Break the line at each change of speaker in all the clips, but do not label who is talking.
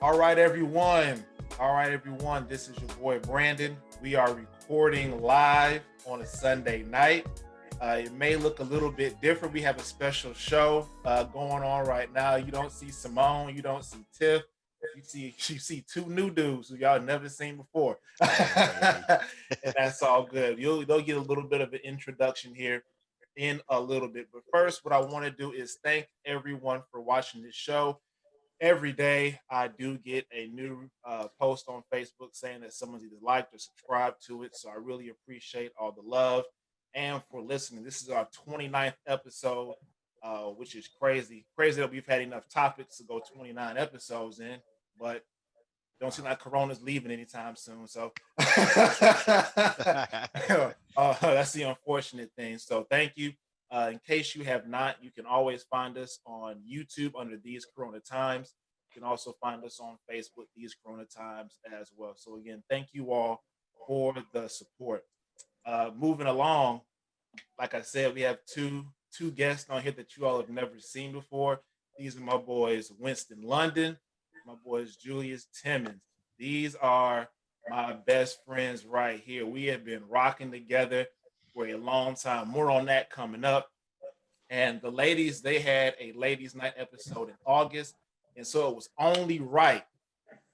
All right, everyone. All right, everyone. This is your boy Brandon. We are recording live on a Sunday night. It may look a little bit different. We have a special show going on right now. You don't see Simone. You don't see Tiff. You see two new dudes who y'all never seen before,
Hey.
and that's all good. They'll get a little bit of an introduction here in a little bit. But first, what I want to do is thank everyone for watching this show. Every day I do get a new post on Facebook saying that someone's either liked or subscribed to it. So I really appreciate all the love and for listening. This is our 29th episode, which is crazy. Crazy that we've had enough topics to go 29 episodes in, but don't seem like Corona's leaving anytime soon. So that's the unfortunate thing. So thank you. In case you have not, you can always find us on YouTube under These Corona Times. You can also find us on Facebook, These Corona Times, as well. So again, thank you all for the support. Moving along, like I said, we have two guests on here that you all have never seen before. These are my boys, Winston London, my boys, Julius Timmons. These are my best friends right here. We have been rocking together for a long time. More on that coming up. And the ladies, they had a ladies' night episode in August. And so it was only right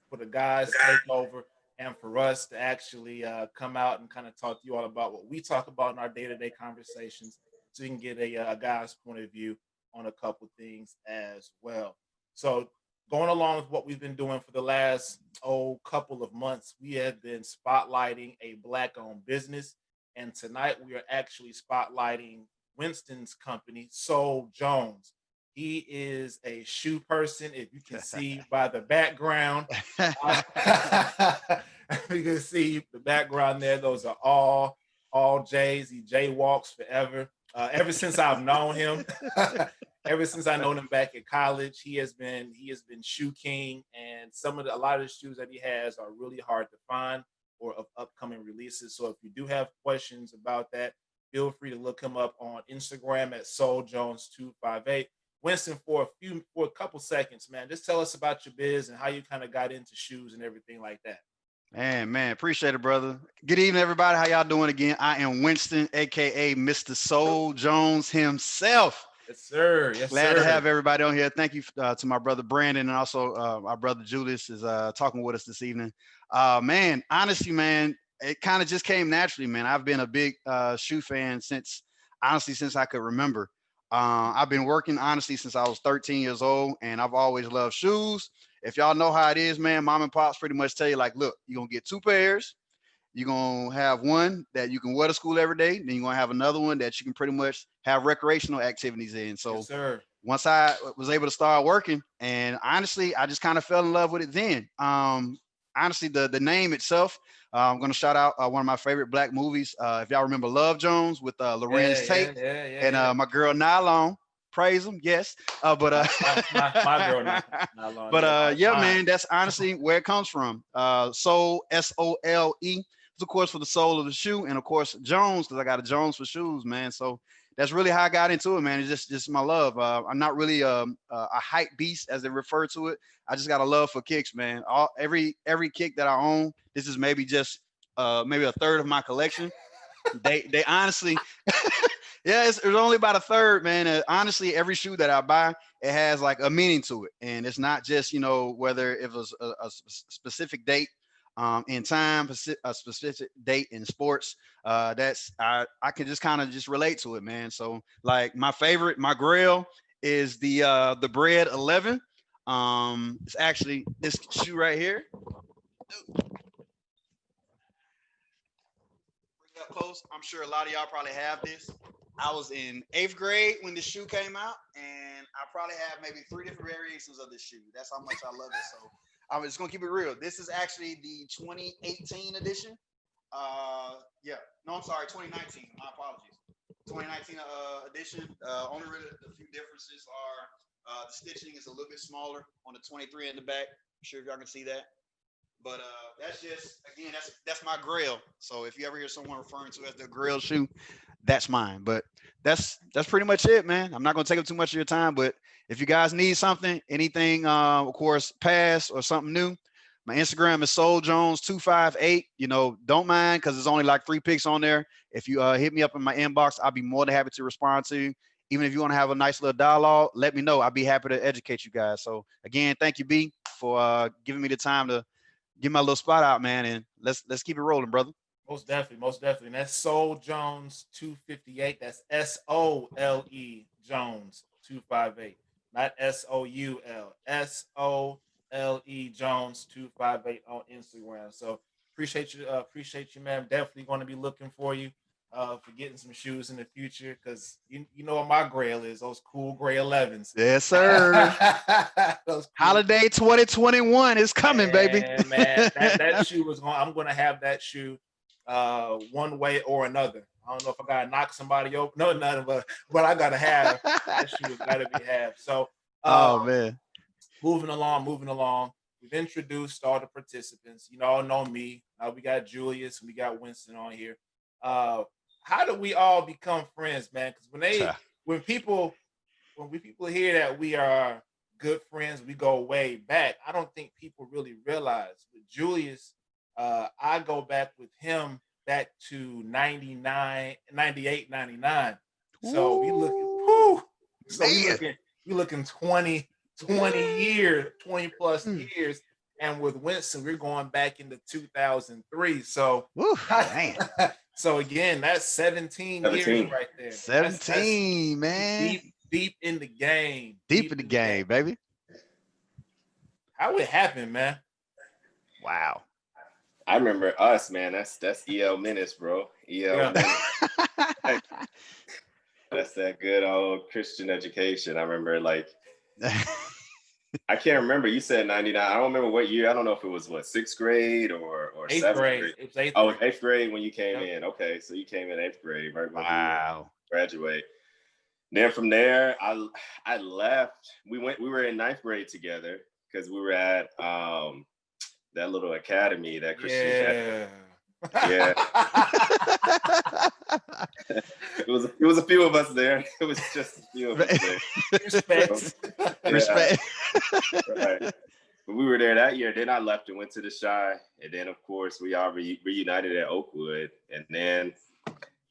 for the guys to take over and for us to actually come out and kind of talk to you all about what we talk about in our day-to-day conversations so you can get a guy's point of view on a couple things as well. So going along with what we've been doing for the last couple of months, we have been spotlighting a black-owned business. And tonight we are actually spotlighting Winston's company, Soul Jones. He is a shoe person. If you can see by the background, uh, you can see the background there. Those are all J's. He J walks forever. Ever since I've known him, ever since I known him back at college, he has been shoe king, and a lot of the shoes that he has are really hard to find or of upcoming releases. So if you do have questions about that, feel free to look him up on Instagram at Soul Jones 258. Winston, for a couple seconds, man, just tell us about your biz and how you kind of got into shoes and everything like that.
Man, appreciate it, brother. Good evening, everybody. How y'all doing again? I am Winston, aka Mr. Soul Jones himself.
Yes, sir. Yes,
Glad to
sir.
have everybody on here. Thank you to my brother Brandon, and also our brother Julius is talking with us this evening. Man, honestly, man, it kind of just came naturally, man. I've been a big shoe fan since I could remember. I've been working honestly since I was 13 years old, and I've always loved shoes. If y'all know how it is, man, mom and pops pretty much tell you like, look, you're gonna get two pairs. You're gonna have one that you can wear to school every day. Then you're gonna have another one that you can pretty much have recreational activities in.
Yes,
So
sir.
once I was able to start working, and honestly, I just kind of fell in love with it then. Honestly, the name itself, I'm gonna shout out one of my favorite black movies. If y'all remember Love Jones with
Yeah,
Lorenz Tate
yeah, yeah, yeah,
and
yeah.
my girl Nylon. Praise them, yes. But
My girl, not long.
but
Yeah, that was
yeah,
fine.
man, that's honestly where it comes from. Soul, SOLE, of course for the soul of the shoe, and of course Jones because I got a Jones for shoes, man. So that's really how I got into it, man. It's just my love. I'm not really a hype beast as they refer to it. I just got a love for kicks, man. Every kick that I own, this is maybe just maybe a third of my collection. They honestly, yeah, it's only about a third, man. Honestly, every shoe that I buy, it has like a meaning to it, and it's not just whether it was specific date in time, a specific date in sports. I can just kind of just relate to it, man. So like my grail is the Bread 11. It's actually this shoe right here. Bring it up close. I'm sure a lot of y'all probably have this. I was in 8th grade when this shoe came out, and I probably have maybe 3 different variations of this shoe. That's how much I love it. So I'm just gonna keep it real. This is actually the 2018 edition. Yeah, no, I'm sorry, 2019. My apologies. 2019 edition. Only really the few differences are the stitching is a little bit smaller on the 23 in the back. I'm sure if y'all can see that. But that's just again, that's my grail. So if you ever hear someone referring to it as the grail shoe, that's mine. But that's pretty much it, man. I'm not gonna take up too much of your time, but if you guys need something, anything, of course, past or something new, my Instagram is souljones258. Don't mind because there's only like 3 pics on there. If you hit me up in my inbox, I'll be more than happy to respond to you. Even if you want to have a nice little dialogue, let me know. I'll be happy to educate you guys. So again, thank you, B, for giving me the time to get my little spot out, man. And let's keep it rolling, brother.
Most definitely, most definitely. And that's Soul Jones 258. That's Sole Jones 258, not Soul. Sole Jones 258 on Instagram. So appreciate you, man. Definitely going to be looking for you for getting some shoes in the future because you know what my grail is, those cool gray 11s.
Yes, sir.
Those cool
Holiday 2021 is coming, baby.
man, that shoe is going. I'm going to have that shoe one way or another. I don't know if I gotta knock somebody over. No, none, but I gotta have that shoe. Has gotta be have. So,
Oh man.
moving along. We've introduced all the participants. You all know me. We got Julius and we got Winston on here. How do we all become friends, man? Because when people hear that we are good friends, we go way back. I don't think people really realize. With Julius, I go back with him back to 99, 98, 99. So we looking, whew, so we looking 20 years, 20 plus years. And with Winston, we're going back into 2003. So,
man.
So again, that's 17 years right there.
17, man.
Deep in the game.
Deep in the game, baby.
How it happened, man?
Wow.
I remember us, man. That's EL Menace, bro. Menace. That's that good old Christian education. I remember, like, I can't remember. You said 99. I don't remember what year. I don't know if it was sixth grade or seventh grade.
It was eighth grade.
Oh, eighth grade when you came in. Okay, so you came in eighth grade, right? When
wow.
you graduate. Then from there, I left. We were in ninth grade together because we were at that little academy, that Christian academy. Yeah. It was a few of us there. It was just a few of us there.
Respect.
Respect.
Right. But we were there that year. Then I left and went to the Shy. And then, of course, we all reunited at Oakwood. And then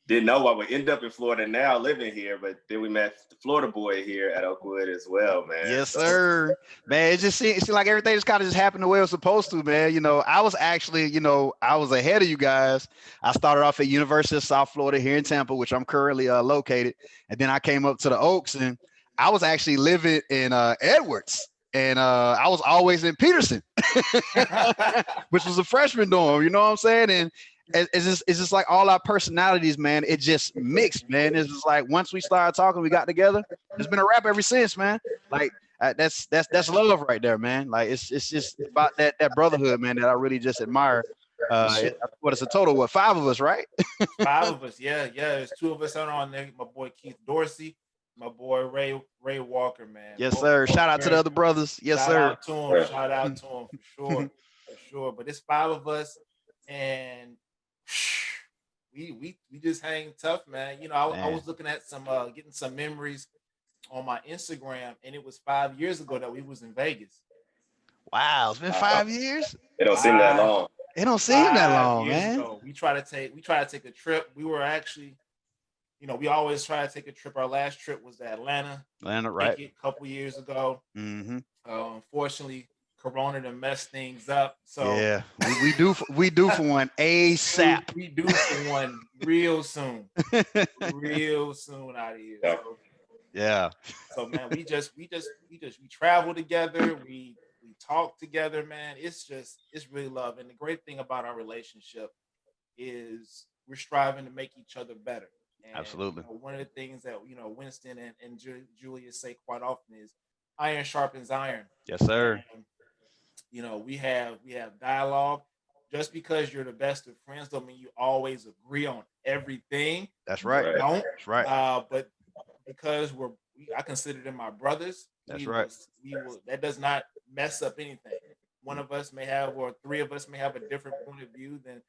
didn't know I would end up in Florida now, living here. But then we met the Florida boy here at Oakwood as well, man.
Yes, sir. Man, it seemed like everything just kind of just happened the way it was supposed to, man. I was actually, I was ahead of you guys. I started off at University of South Florida here in Tampa, which I'm currently located. And then I came up to the Oaks, and I was actually living in Edwards. And I was always in Peterson, which was a freshman dorm, you know what I'm saying? And it's just like all our personalities, man. It just mixed, man. It's just like once we started talking, we got together. It's been a wrap ever since, man. Like that's love right there, man. Like it's just about that brotherhood, man, that I really just admire. It's a total 5 of us, right?
5 of us, yeah. There's 2 of us on there. My boy Keith Dorsey, my boy Ray Walker, man.
Yes, sir. Shout out to the other brothers. Yes, sir.
Shout out to him for sure. But it's 5 of us, and we just hang tough, man. I was looking at some getting some memories on my Instagram, and it was 5 years ago that we was in Vegas.
Wow, it's been 5 years.
It don't seem that long.
It don't seem that long, man.
Ago, we try to take a trip. We were actually, we always try to take a trip. Our last trip was to Atlanta,
right?
A couple years ago.
Mm-hmm.
Unfortunately, Corona to mess things up. So
yeah, we do for one ASAP.
We do for one real soon out of here.
Yeah.
So,
yeah.
So man, we travel together. We talk together, man. It's really love. And the great thing about our relationship is we're striving to make each other better. And,
absolutely.
One of the things that Winston and Julius say quite often is iron sharpens iron.
Yes, sir.
And, we have dialogue. Just because you're the best of friends don't mean you always agree on everything.
That's right.
Don't.
That's right.
But because I consider them my brothers.
That's right.
That does not mess up anything. One of us may have, or 3 of us may have a different point of view than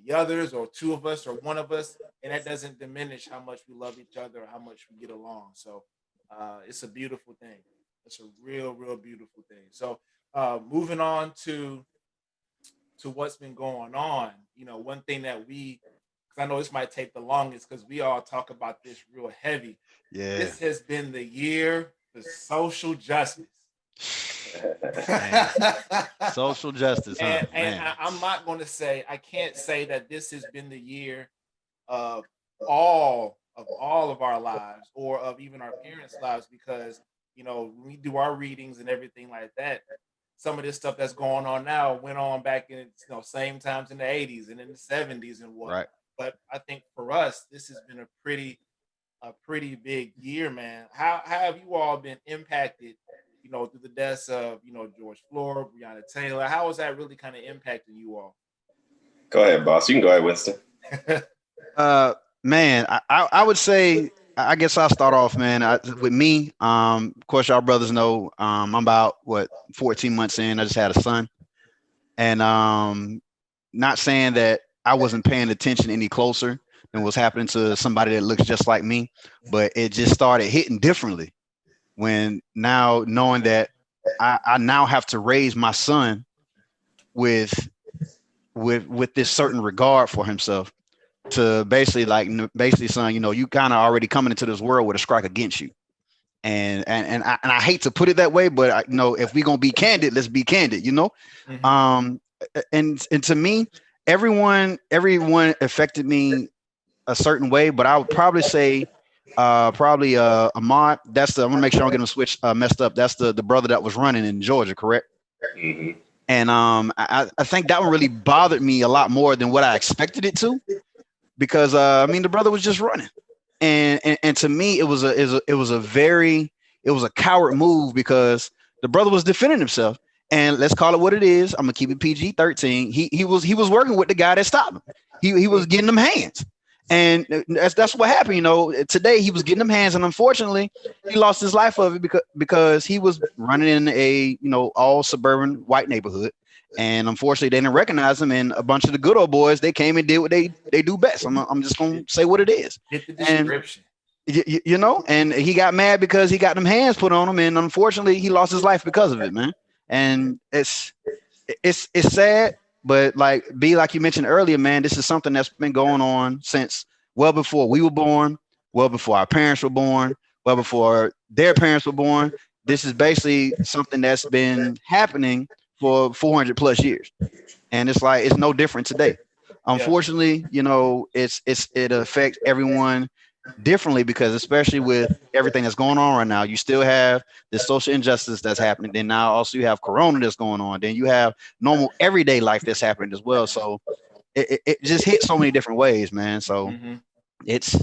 the others, or 2 of us, or 1 of us, and that doesn't diminish how much we love each other or how much we get along. So it's a beautiful thing. It's a real, real beautiful thing. So moving on to what's been going on, one thing that because I know this might take the longest because we all talk about this real heavy.
Yeah.
This has been the year for social justice.
Man. Social justice, huh?
And
Man.
I'm not going to say, I can't say that this has been the year of all of our lives or of even our parents' lives, because when we do our readings and everything like that, some of this stuff that's going on now went on back in same times in the 80s and in the 70s and what.
Right.
But I think for us, this has been a pretty big year, man. How have you all been impacted, through the deaths of, George Floyd, Breonna Taylor? How is that really kind of impacting you all?
Go ahead, boss. You can go ahead, Winston.
Man, I would say, I guess I'll start off, man. With me, of course, y'all brothers know, I'm about 14 months in. I just had a son, and not saying that I wasn't paying attention any closer than what's happening to somebody that looks just like me, but it just started hitting differently when now knowing that I now have to raise my son with this certain regard for himself, to basically basically, son, you kind of already coming into this world with a strike against you. And I hate to put it that way, but if we're gonna be candid, let's be candid.
Mhm.
And to me, everyone affected me a certain way, but I would probably say, Ahmad. I'm gonna make sure I don't get him switched messed up. That's the brother that was running in Georgia, correct?
Mm-hmm.
And I think that one really bothered me a lot more than what I expected it to, because I mean, the brother was just running, and to me it was a coward move, because the brother was defending himself. And let's call it what it is. I'm gonna keep it PG-13. He was working with the guy that stopped him. He was getting them hands, and that's what happened. Today he was getting them hands, and unfortunately he lost his life of it, because he was running in a all suburban white neighborhood. And unfortunately, they didn't recognize him, and a bunch of the good old boys, they came and did what they do best. I'm just gonna say what it is.
Get the
And
description.
and he got mad because he got them hands put on him, and unfortunately, he lost his life because of it, man. And it's sad, but like you mentioned earlier, man, this is something that's been going on since well before we were born, well before our parents were born, well before their parents were born. This is basically something that's been happening for 400 plus years, and it's no different today.
Yeah.
Unfortunately, it affects everyone differently, because especially with everything that's going on right now, you still have the social injustice that's happening. Then now also you have Corona that's going on. Then you have normal everyday life that's happening as well. So it just hits so many different ways, man. So
Mhm.
it's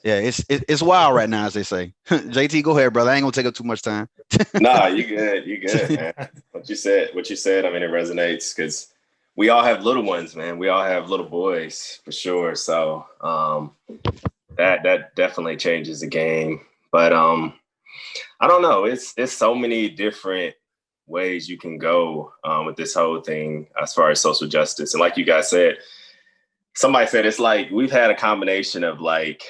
yeah, it's wild right now, as they say. JT, go ahead, brother. I ain't gonna take up too much time.
Nah, you good, man. What you said, I mean, it resonates because we all have little ones, man. We all have little boys for sure. So that definitely changes the game. But I don't know. It's so many different ways you can go with this whole thing as far as social justice. And like you guys said, somebody said it's like we've had a combination of like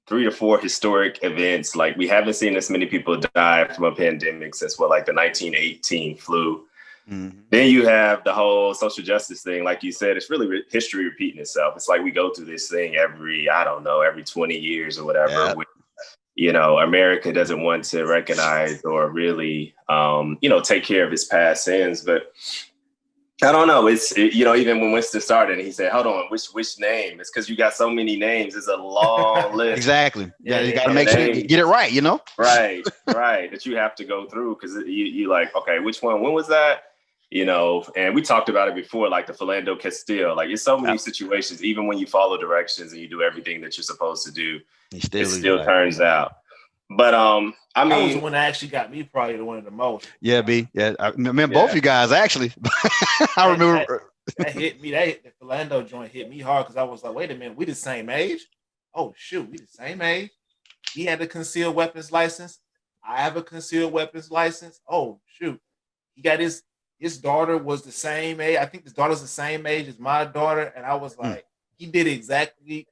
3 to 4 historic events. Like we haven't seen this many people die from a pandemic since like the 1918 flu.
Mm-hmm.
Then you have the whole social justice thing. Like you said, it's really history repeating itself. It's like we go through this thing every 20 years or whatever.
Yeah.
America doesn't want to recognize or really, take care of its past sins. But I don't know. Even when Winston started, he said, "Hold on, which name?" It's because you got so many names. It's a long list.
Exactly. Yeah, you got to
of
make sure you
names.
get it right.
Right. That you have to go through because you like, okay, which one? When was that? And we talked about it before, like the Philando Castile. Like, it's so many situations. Even when you follow directions and you do everything that you're supposed to do, it still turns out. But I mean,
that was the one that actually got me probably one of the most.
Yeah, B. Yeah, I mean, both you guys actually. I remember
that hit me. The Philando joint hit me hard because I was like, wait a minute, we the same age? Oh shoot, we the same age. He had a concealed weapons license. I have a concealed weapons license. Oh shoot, he got his daughter was the same age. I think his daughter's the same age as my daughter, and I was like, he did exactly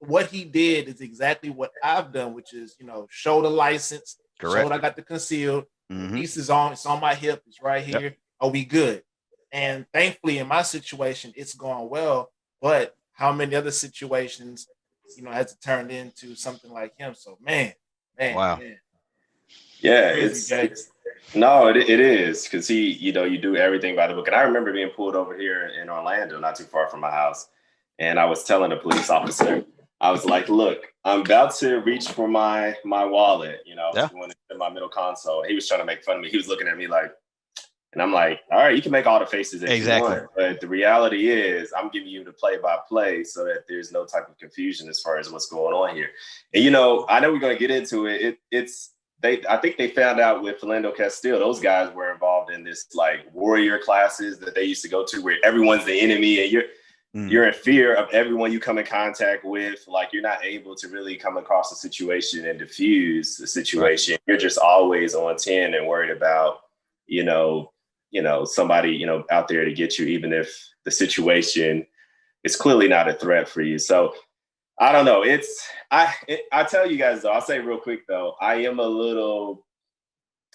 what he did is exactly what I've done, which is, show the license, show
Correct.
that I got the concealed.
Mhm.
Piece is on, it's on my hip, it's right here.
Yep.
Are we good? And thankfully, in my situation, it's gone well. But how many other situations, has it turned into something like him? So, man.
Wow.
Yeah,
Crazy,
it's no, it is because he, you do everything by the book. And I remember being pulled over here in Orlando, not too far from my house, and I was telling the police officer, I was like, "Look, I'm about to reach for my wallet, I was going into my middle console." He was trying to make fun of me. He was looking at me like, and I'm like, "All right, you can make all the faces that you want, but the reality is, I'm giving you the play-by-play so that there's no type of confusion as far as what's going on here." And I know we're going to get into it. I think they found out with Philando Castile, those guys were involved in this like warrior classes that they used to go to where everyone's the enemy and you're in fear of everyone you come in contact with. Like you're not able to really come across a situation and diffuse the situation. Right. You're just always on 10 and worried about, somebody, out there to get you, even if the situation is clearly not a threat for you. So I don't know. I tell you guys though, I'll say real quick though, I am a little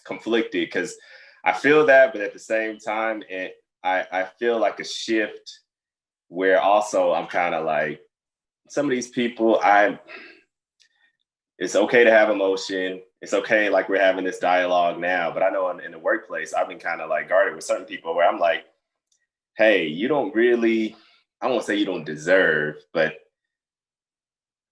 conflicted because I feel that, but at the same time, I feel like a shift where also I'm kind of like some of these people, it's okay to have emotion. It's okay. Like we're having this dialogue now, but I know in the workplace, I've been kind of like guarded with certain people where I'm like, hey, you don't really, I won't say you don't deserve, but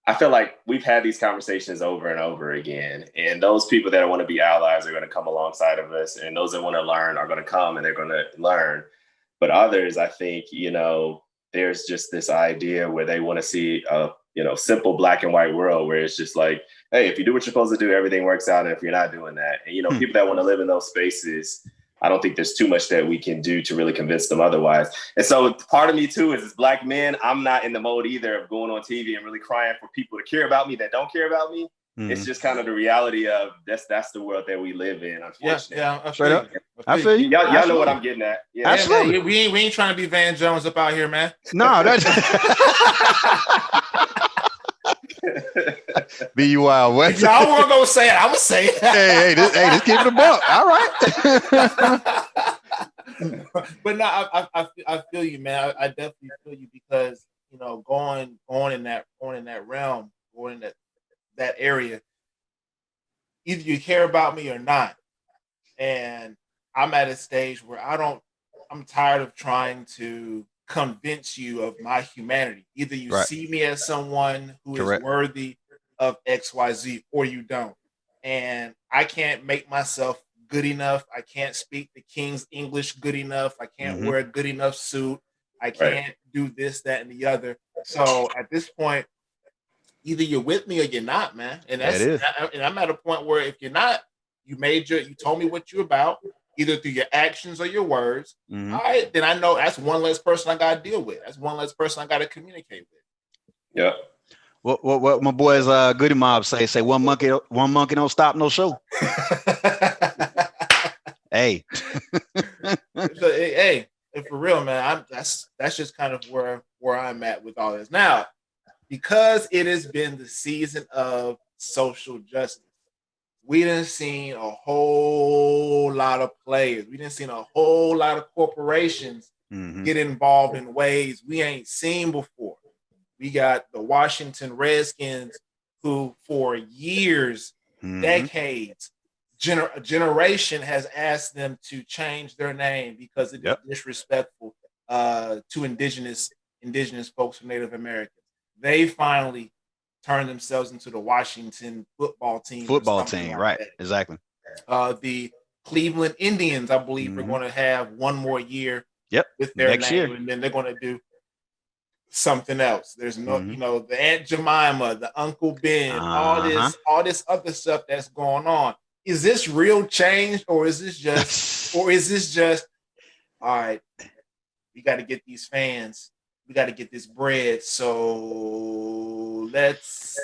I feel like we've had these conversations over and over again, and those people that want to be allies are going to come alongside of us, and those that want to learn are going to come and they're going to learn. But others, I think, there's just this idea where they want to see a, simple black and white world where it's just like, hey, if you do what you're supposed to do, everything works out. And if you're not doing that, and, people that want to live in those spaces, I don't think there's too much that we can do to really convince them otherwise. And so part of me too is as black men, I'm not in the mode either of going on TV and really crying for people to care about me that don't care about me. It's just kind of the reality of that's the world that we live in, unfortunately.
Yeah,
straight up. I feel you.
Y'all know what I'm getting at.
Yeah, absolutely. Man, we ain't trying to be Van Jones up out here, man.
No, that's be you wild west.
Y'all want to go say it? I would say it.
hey, just keep it a buck. All right.
But no, I feel you, man. I definitely feel you because going in that realm, going in that area, either you care about me or not. And I'm at a stage where I'm tired of trying to convince you of my humanity. Either you see me as someone who is worthy of XYZ or you don't. And I can't make myself good enough. I can't speak the King's English good enough. I can't wear a good enough suit. I can't do this, that, and the other. So at this point, either you're with me or you're not, man. And and I'm at a point where if you're not, you told me what you're about, either through your actions or your words. All right, then I know that's one less person I got to deal with. That's one less person I got to communicate with.
Yeah.
What my boys Goody Mob say one monkey don't stop no show. Hey.
Hey, for real, man. That's just kind of where I'm at with all this. Now, because it has been the season of social justice, we done seen a whole lot of players. We done seen a whole lot of corporations get involved in ways we ain't seen before. We got the Washington Redskins, who for years, decades, a generation has asked them to change their name because it is disrespectful to indigenous folks from Native Americans. They finally turned themselves into the Washington football team.
Right? That. Exactly.
The Cleveland Indians, I believe, are going to have one more year with their
next
name,
year.
And then they're going to do something else. There's no, the Aunt Jemima, the Uncle Ben, all this other stuff that's going on. Is this real change, or is this just, all right, we got to get these fans, we got to get this bread, so let's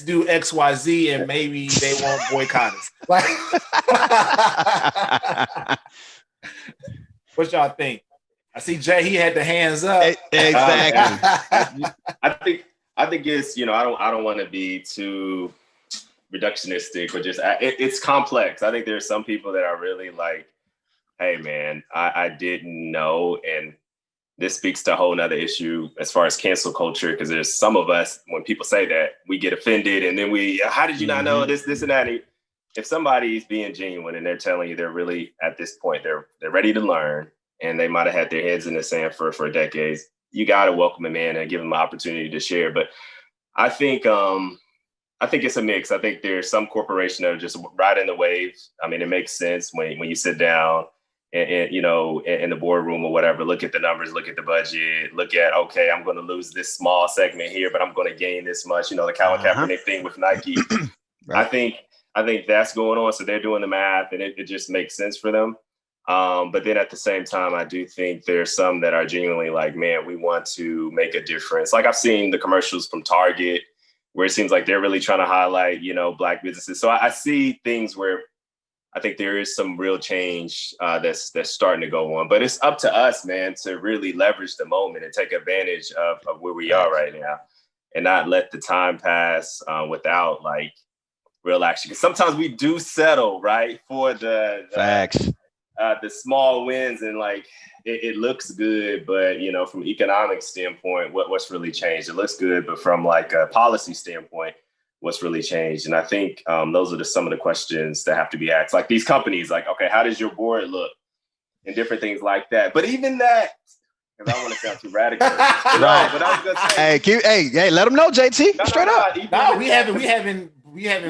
do XYZ and maybe they won't boycott us. What y'all think? I see Jay, he had the hands up.
Exactly.
I think it's, I don't want to be too reductionistic, but just it's complex. I think there's some people that are really like, hey man, I didn't know. And this speaks to a whole nother issue as far as cancel culture, because there's some of us, when people say that, we get offended and then how did you not know this and that? If somebody's being genuine and they're telling you they're really at this point, they're ready to learn, and they might have had their heads in the sand for decades, you got to welcome them in and give them an opportunity to share. But I think it's a mix. I think there's some corporation that are just riding the waves. I mean, it makes sense when you sit down and in the boardroom or whatever, look at the numbers, look at the budget, look at, okay, I'm going to lose this small segment here, but I'm going to gain this much. The Colin Kaepernick thing with Nike. Right. I think that's going on. So they're doing the math, and it just makes sense for them. But then at the same time, I do think there's some that are genuinely like, man, we want to make a difference. Like I've seen the commercials from Target, where it seems like they're really trying to highlight, Black businesses. So I see things where I think there is some real change that's starting to go on. But it's up to us, man, to really leverage the moment and take advantage of where we are right now, and not let the time pass without like real action. Because sometimes we do settle, right, for the
facts.
The small wins, and like it looks good, but from an economic standpoint, what's really changed? It looks good, but from like a policy standpoint, what's really changed? And I think those are some of the questions that have to be asked. Like these companies, like, okay, how does your board look, and different things like that. But even that, because I don't want to sound too radical, right? But I was gonna say,
hey, let them know, JT. Straight up.
We having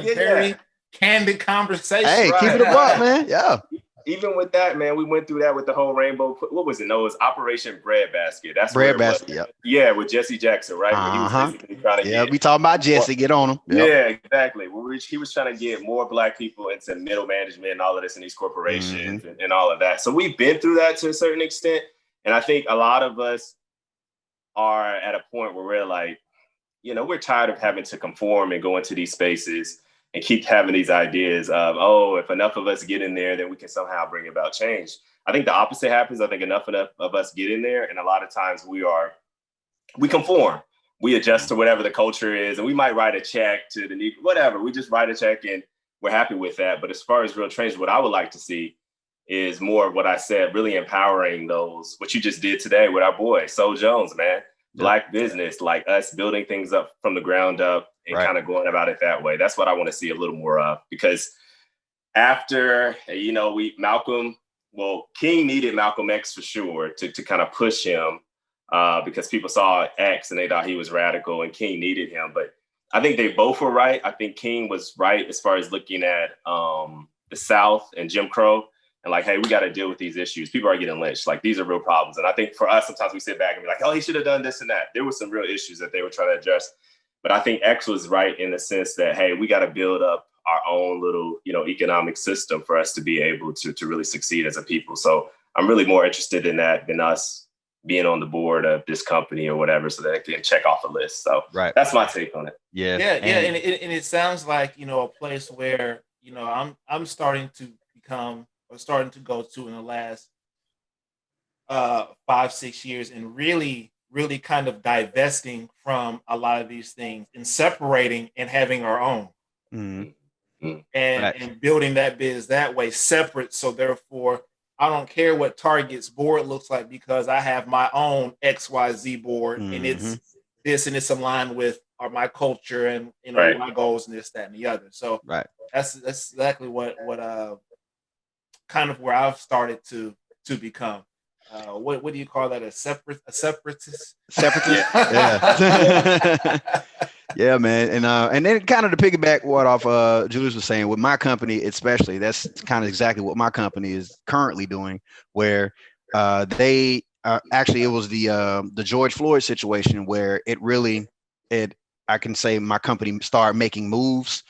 very candid conversations.
Hey, keep it a buck, man. Yeah.
Even with that, man, we went through that with the whole rainbow. What was it? No, it was Operation Breadbasket. That's
Breadbasket. Yep.
Yeah, with Jesse Jackson, right? He was basically trying to
we talking about Jesse. Get on him.
Yep. Yeah, exactly. He was trying to get more Black people into middle management and all of this in these corporations and all of that. So we've been through that to a certain extent, and I think a lot of us are at a point where we're like, we're tired of having to conform and go into these spaces and keep having these ideas of, if enough of us get in there, then we can somehow bring about change. I think the opposite happens. I think enough of us get in there, and a lot of times we conform. We adjust to whatever the culture is, and we might write a check to the need, whatever. We just write a check and we're happy with that. But as far as real change, what I would like to see is more of what I said, really empowering those, what you just did today with our boy, Sol Jones, man. Black business, like us building things up from the ground up and kind of going about it that way. That's what I want to see a little more of, because after, King needed Malcolm X for sure to kind of push him because people saw X and they thought he was radical, and King needed him. But I think they both were right. I think King was right as far as looking at the South and Jim Crow. And like, hey, we got to deal with these issues. People are getting lynched. Like, these are real problems. And I think for us, sometimes we sit back and be like, oh, he should have done this and that. There were some real issues that they were trying to address. But I think X was right in the sense that, hey, we got to build up our own little, economic system for us to be able to really succeed as a people. So I'm really more interested in that than us being on the board of this company or whatever, so that I can check off a list. So that's my take on it.
Yeah. And it sounds like, a place where, I'm starting to go to in the last 5-6 years, and really kind of divesting from a lot of these things and separating and having our own and building that biz that way, separate. So therefore, I don't care what Target's board looks like, because I have my own XYZ board and it's this, and it's aligned with my culture and my goals and this, that, and the other. So that's exactly what kind of where I've started to become. What do you call that? A separatist?
Separatist. Yeah. Yeah, man. And then kind of to piggyback what Julius was saying with my company, especially, that's kind of exactly what my company is currently doing, where they actually, it was the George Floyd situation where I can say my company started making moves.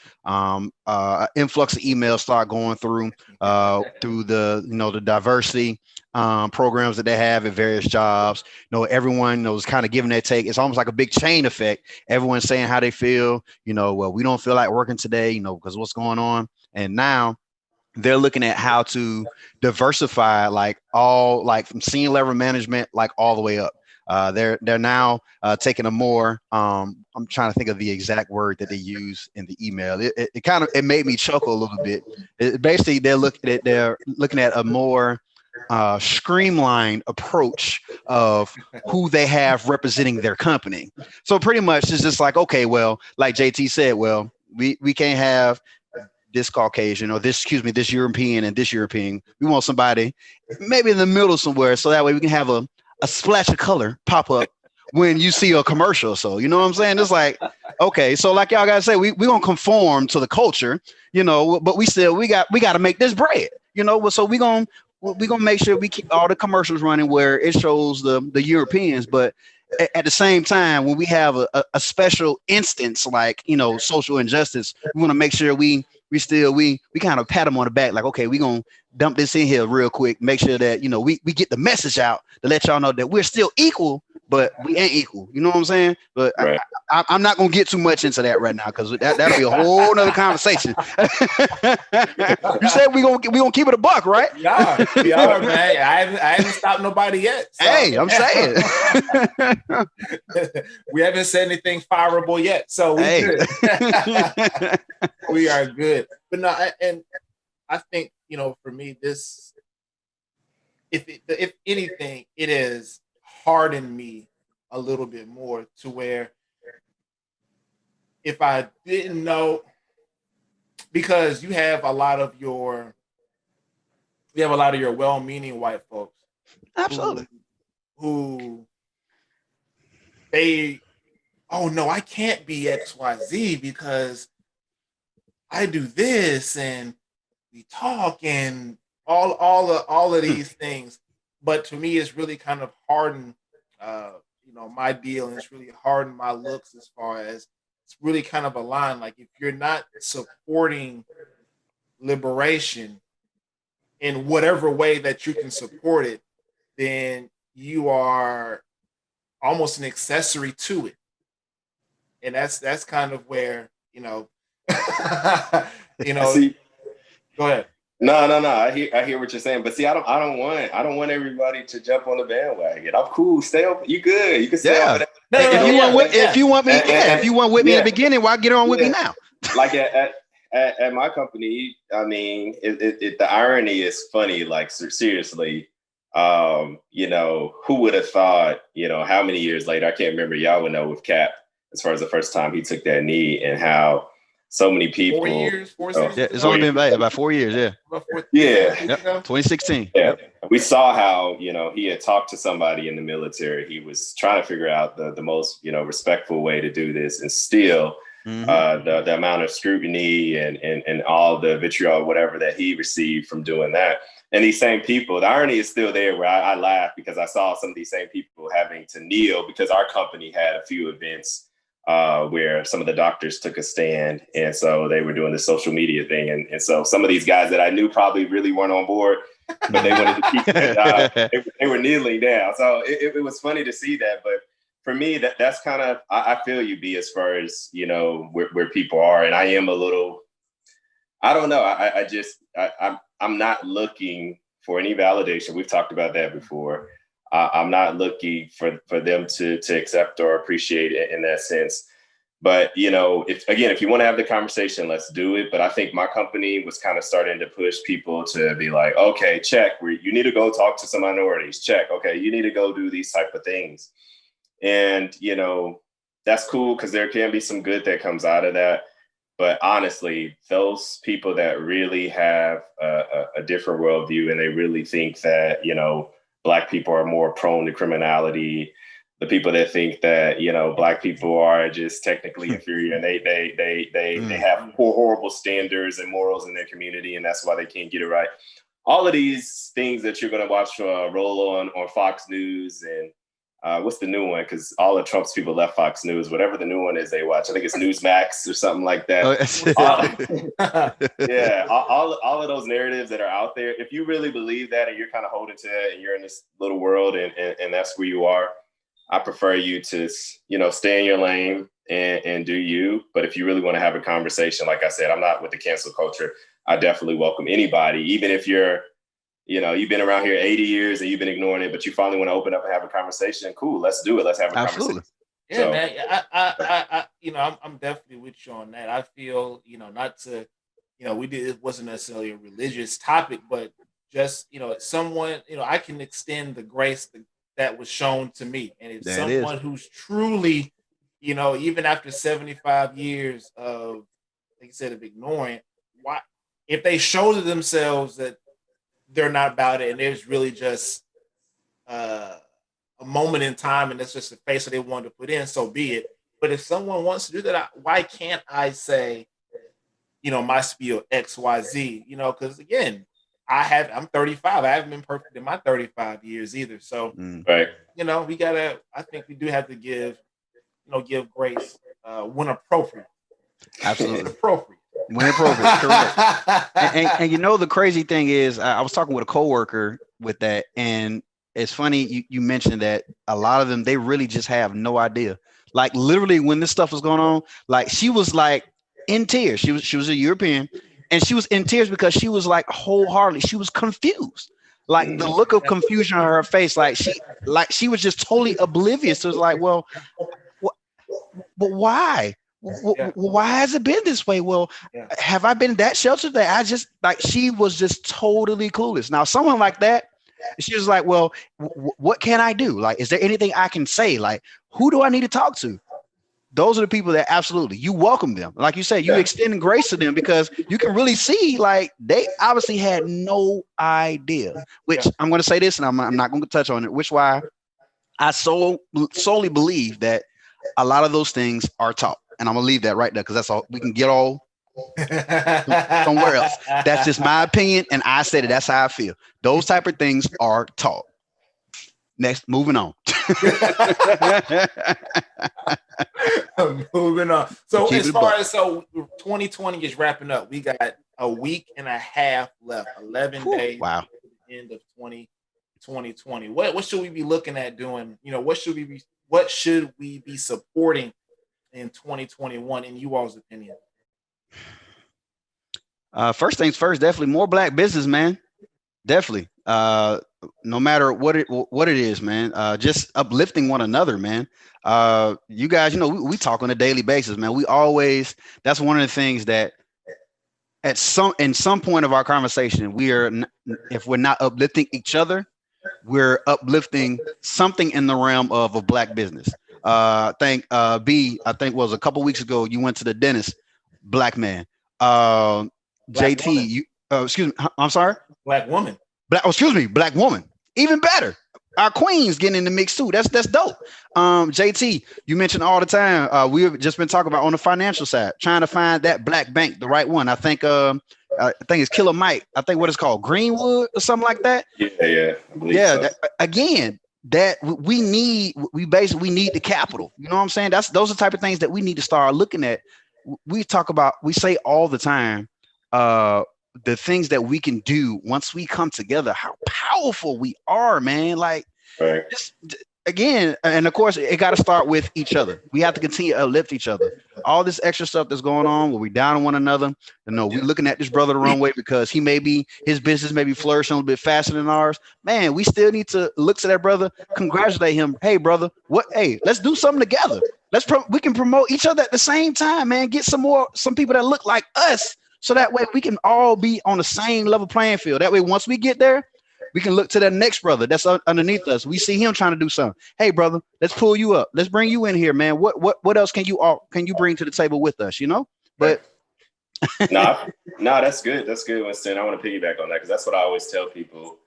Influx of emails start going through the diversity programs that they have at various jobs. Everyone knows kind of giving their take. It's almost like a big chain effect. Everyone's saying how they feel. Well, we don't feel like working today, because what's going on. And now they're looking at how to diversify, like from senior level management, like all the way up. They're now taking a more I'm trying to think of the exact word that they use in the email. It kind of it made me chuckle a little bit. Basically, they're looking at a more streamlined approach of who they have representing their company. So pretty much it's just like, okay, well, like JT said, well, we can't have this Caucasian or this European and this European. We want somebody maybe in the middle somewhere, so that way we can have a splash of color pop up when you see a commercial. So you know what I'm saying? It's like, okay, so like y'all gotta say, we gonna conform to the culture, but we got to make this bread, so we gonna make sure we keep all the commercials running where it shows the Europeans, but at the same time, when we have a special instance like social injustice, we want to make sure we kind of pat them on the back, like, okay, we gonna dump this in here real quick, make sure that we get the message out to let y'all know that we're still equal, but we ain't equal. You know what I'm saying? But
Right.
I'm not gonna get too much into that right now because that'll be a whole nother conversation. You said we gonna keep it a buck, right?
Yeah, we are, man. I haven't stopped nobody yet. So.
Hey, I'm saying.
We haven't said anything fireable yet, so we good. We are good. But no, and I think for me, this, if anything, it has hardened me a little bit more to where if I didn't know, because you have a lot of your well-meaning white folks,
Absolutely.
who they, oh no, I can't be XYZ because I do this and we talk and all of these things. But to me, it's really kind of hardened, my deal, and it's really hardened my looks as far as it's really kind of a line. Like if you're not supporting liberation in whatever way that you can support it, then you are almost an accessory to it. And that's kind of where,
See,
go ahead.
No. I hear what you're saying, but see, I don't want everybody to jump on the bandwagon. I'm cool. Stay up. You good? You can stay over there.
If you want with me in the beginning, why get on with me now?
Like at my company, I mean, the irony is funny. Like seriously, who would have thought? How many years later? I can't remember. Y'all would know with Cap as far as the first time he took that knee and how so many people.
4 years.
Yeah, it's only been about 4 years. Yeah.
Yeah.
2016.
Yeah. We saw how, he had talked to somebody in the military. He was trying to figure out the most, respectful way to do this. And still the amount of scrutiny and all the vitriol, whatever that he received from doing that. And these same people, the irony is still there where I laugh because I saw some of these same people having to kneel because our company had a few events where some of the doctors took a stand. And so they were doing the social media thing. And so some of these guys that I knew probably really weren't on board, but they wanted to keep their job. They were kneeling down. So it was funny to see that. But for me, that's kind of, I feel you, B, as far as, where people are. And I am a little, I don't know. I'm not looking for any validation. We've talked about that before. I'm not looking for them to accept or appreciate it in that sense. But, if you want to have the conversation, let's do it. But I think my company was kind of starting to push people to be like, okay, check, you need to go talk to some minorities. Check. Okay, you need to go do these type of things. And, that's cool because there can be some good that comes out of that. But honestly, those people that really have a different worldview and they really think that, Black people are more prone to criminality, the people that think that, Black people are just technically inferior and they have horrible standards and morals in their community, and that's why they can't get it right. All of these things that you're going to watch roll on Fox News and what's the new one? Because all of Trump's people left Fox News. Whatever the new one is they watch. I think it's Newsmax or something like that. All of those narratives that are out there, if you really believe that and you're kind of holding to that and you're in this little world and that's where you are, I prefer you to, stay in your lane and do you. But if you really want to have a conversation, like I said, I'm not with the cancel culture. I definitely welcome anybody, even if you're you know, you've been around here 80 years and you've been ignoring it, but you finally want to open up and have a conversation. Cool, let's do it. Let's have a
Absolutely.
conversation.
Yeah,
So,
man. I you know, I'm definitely with you on that. I feel, you know, not to, you know, it wasn't necessarily a religious topic, but just, you know, someone, you know, I can extend the grace that was shown to me. And if
That is.
someone who's truly, you know, even after 75 years of, like you said, of ignoring, why, if they show to themselves that they're not about it and there's really just uh a moment in time and that's just the face that they wanted to put in, so be it. But if someone wants to do that, why can't I say, you know, my spiel XYZ, you know, because again, I'm 35. I haven't been perfect in my 35 years either. So,
Mm,
right.
you know, I think we do have to give grace when appropriate. When
absolutely.
appropriate.
When appropriate, correct. And you know the crazy thing is, I was talking with a coworker with that, and it's funny you mentioned that a lot of them, they really just have no idea. Like literally when this stuff was going on, like she was like in tears. She was a European, and she was in tears because she was like wholeheartedly, she was confused. Like the look of confusion on her face, like she was just totally oblivious. So it's like, well, what, but why?
Yeah.
Why has it been this way? Well,
Yeah.
have I been that sheltered that I just like she was just totally clueless? Now, someone like that, she was like, well, what can I do? Like, is there anything I can say? Like, who do I need to talk to? Those are the people that absolutely you welcome them. Like you said, you
Yeah.
extend grace to them because you can really see like they obviously had no idea. Which
Yeah.
I'm going to say this, and I'm not going to touch on it. Which why I solely believe that a lot of those things are taught. And I'm gonna leave that right there because that's all we can get all somewhere else. That's just my opinion, and I said it. That's how I feel. Those type of things are taught. Next, moving on.
Moving on. So
Keep
as
it
far
buck.
as 2020 is wrapping up, we got a week and a half left, 11
Whew,
days
wow.
to the end of 2020. What should we be looking at doing? You know, what should we be supporting in 2021 in you all's opinion?
First things first, definitely more black business, man. Definitely. No matter what it is, man. Just uplifting one another, man. You guys, we talk on a daily basis, man. We always. That's one of the things that in some point of our conversation, if we're not uplifting each other, we're uplifting something in the realm of a black business. I think was a couple weeks ago you went to the dentist, black man. Uh,
Black
JT,
woman.
you excuse me, I'm sorry.
Black woman.
Excuse me, black woman. Even better. Our queen's getting in the mix too. That's dope. JT, you mentioned all the time. We've just been talking about on the financial side, trying to find that black bank, the right one. I think it's Killer Mike. I think what it's called, Greenwood or something like that.
Yeah, I believe
Yeah.
so.
Again, that we need the capital. You know what I'm saying? Those are the type of things that we need to start looking at. We say all the time, the things that we can do once we come together, how powerful we are, man. Like
Right.
just again, and of course, it got to start with each other. We have to continue to uplift each other. All this extra stuff that's going on, where we down on one another. We're looking at this brother the wrong way because his business may be flourishing a little bit faster than ours. Man, we still need to look to that brother, congratulate him. Hey, brother, Hey, let's do something together. We can promote each other at the same time, man. Get some people that look like us, so that way we can all be on the same level playing field. That way, once we get there, we can look to that next brother that's underneath us. We see him trying to do something. Hey, brother, let's pull you up. Let's bring you in here, man. What else can you bring to the table with us? But
no, that's good. That's good, Winston. I want to piggyback on that because that's what I always tell people.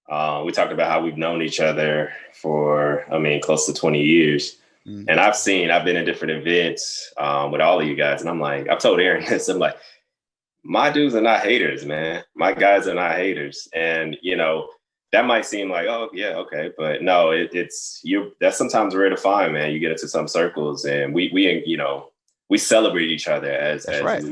We talked about how we've known each other for, close to 20 years. Mm-hmm. And I've been in different events with all of you guys. And I'm like, I've told Aaron this, I'm like, my dudes are not haters, man. My guys are not haters. And, that might seem like, oh, yeah, okay. But no, that's sometimes rare to find, man. You get into some circles and we celebrate each other as
right.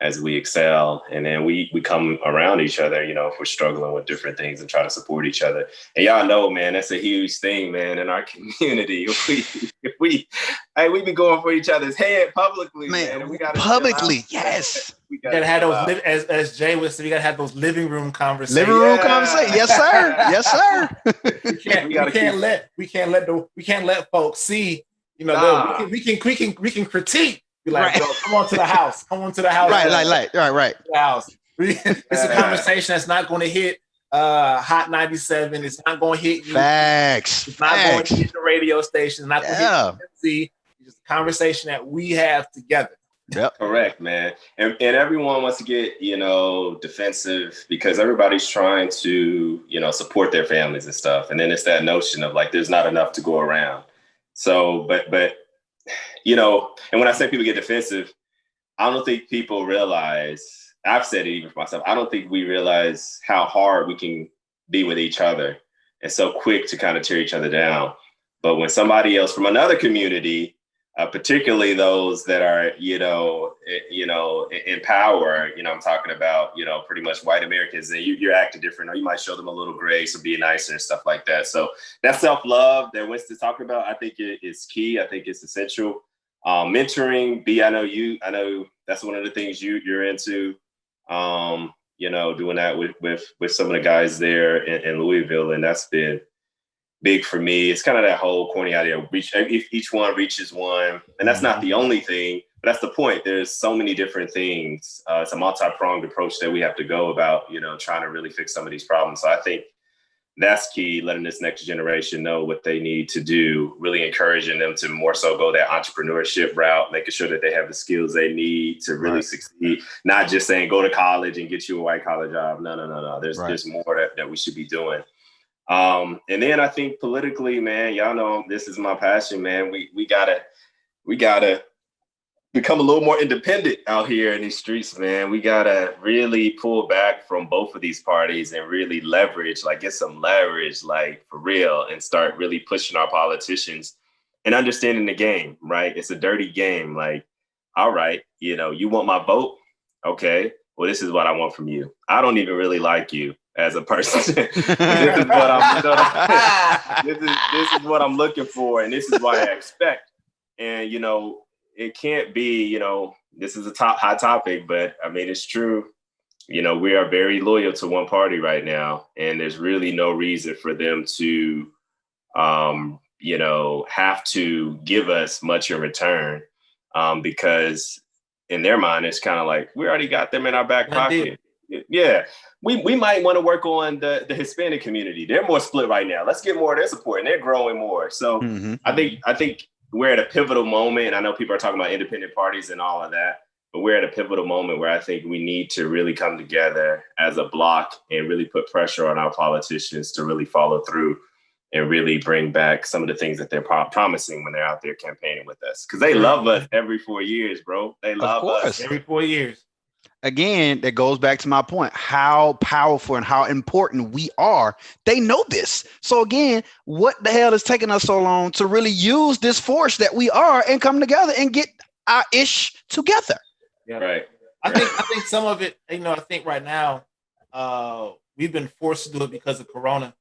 as we excel. And then we come around each other, you know, if we're struggling with different things and try to support each other. And y'all know, man, that's a huge thing, man, in our community. If we be going for each other's head publicly, man, and we got to
publicly, yes.
We gotta have those as Jay would say, we gotta have those living room conversations.
Living room conversation, yes, sir, yes,
sir. We can't let folks see. You know, we can critique. Be like, bro, come on to the house. Come on to the house.
Right.
The house. It's a conversation that's not going to hit Hot 97. It's not going to hit you.
Facts.
It's not going to hit the radio station. It's not going to hit MC. It's a conversation that we have together.
Yep.
Correct, man. And everyone wants to get, you know, defensive because everybody's trying to, you know, support their families and stuff. And then it's that notion of like, there's not enough to go around. So, but, you know, and when I say people get defensive, I don't think people realize, I've said it even for myself, I don't think we realize how hard we can be with each other and so quick to kind of tear each other down. But when somebody else from another community, particularly those that are, you know, in power, you know, I'm talking about, you know, pretty much white Americans, and you're acting different, or you might show them a little grace or be nicer and stuff like that. So that self-love that Winston's talking about, I think it is key. I think it's essential. Mentoring, I know that's one of the things you're into, you know, doing that with some of the guys there in Louisville. And that's been big for me. It's kind of that whole corny idea, each one reaches one. And that's not the only thing, but that's the point. There's so many different things. It's a multi-pronged approach that we have to go about, you know, trying to really fix some of these problems. So I think that's key, letting this next generation know what they need to do, really encouraging them to more so go that entrepreneurship route, making sure that they have the skills they need to really succeed. Not just saying, go to college and get you a white collar job. No. There's more that we should be doing. And then I think politically, man, y'all know this is my passion, man. We gotta become a little more independent out here in these streets, man. We gotta really pull back from both of these parties and really leverage, like get some leverage, like for real, and start really pushing our politicians and understanding the game, right? It's a dirty game. Like, all right, you know, you want my vote? Okay, well, this is what I want from you. I don't even really like you as a person. This is what I'm looking for, and this is what I expect. And you know, it can't be, you know, this is a hot topic, but I mean, it's true. You know, we are very loyal to one party right now, and there's really no reason for them to, you know, have to give us much in return, because in their mind, it's kind of like we already got them in our back pocket. Yeah, we might want to work on the Hispanic community. They're more split right now. Let's get more of their support, and they're growing more. So I think we're at a pivotal moment. I know people are talking about independent parties and all of that, but we're at a pivotal moment where I think we need to really come together as a block and really put pressure on our politicians to really follow through and really bring back some of the things that they're promising when they're out there campaigning with us. Because they love us every 4 years, bro. They love us
every 4 years.
Again, that goes back to my point, how powerful and how important we are. They know this. So again, what the hell is taking us so long to really use this force that we are and come together and get our ish together?
Yeah, right. I think some of it, you know, I think right now we've been forced to do it because of Corona,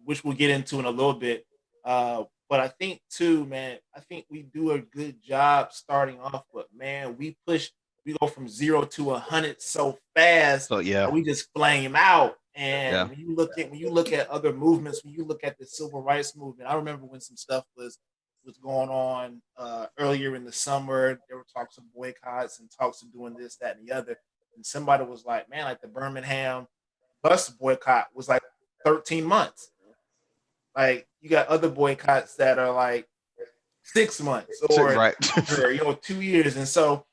which we'll get into in a little bit. But I think too, man, I think we do a good job starting off, but man, we go from 0 to 100 so fast. So yeah, we just flame out. And when you look at other movements, when you look at the civil rights movement, I remember when some stuff was going on earlier in the summer. There were talks of boycotts and talks of doing this, that, and the other. And somebody was like, man, like the Birmingham bus boycott was like 13 months. Like you got other boycotts that are like 6 months or, or 2 years. And so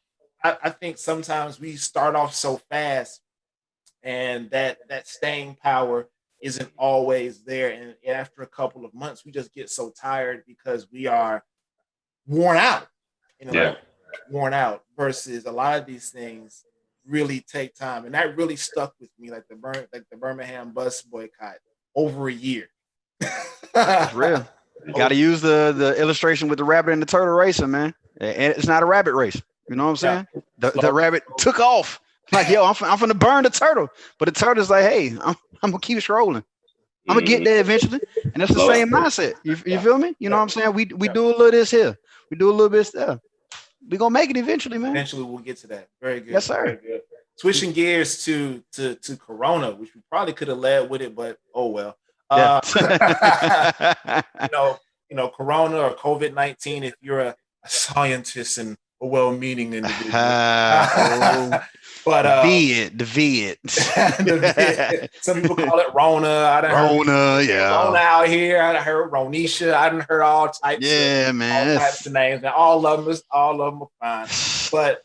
I think sometimes we start off so fast and that staying power isn't always there. And after a couple of months, we just get so tired because we are worn out, worn out versus a lot of these things really take time. And that really stuck with me, like the Birmingham bus boycott over a year.
It's real. You got to use the illustration with the rabbit and the turtle racing, man. It's not a rabbit race. You know what I'm saying? The
Slow.
rabbit took off. Like, yo, I'm finna burn the turtle. But the turtle's like, hey, I'm gonna keep scrolling. I'm gonna get there eventually. And that's the
Slow
same
and
mindset. You feel me? You know what I'm saying? We do a little this here. We do a little bit there. We gonna make it eventually, man.
Eventually, we'll get to that. Very good.
Yes, sir.
Very good. Switching gears to Corona, which we probably could have led with it, but oh well.
Yeah.
You know, Corona or COVID-19. If you're a scientist and a well-meaning individual, but
the vid.
Some people call it Rona. I done
Rona,
heard Rona out here. I done heard Ronisha. I done heard all types.
Man.
All types of names, and all of them are fine. But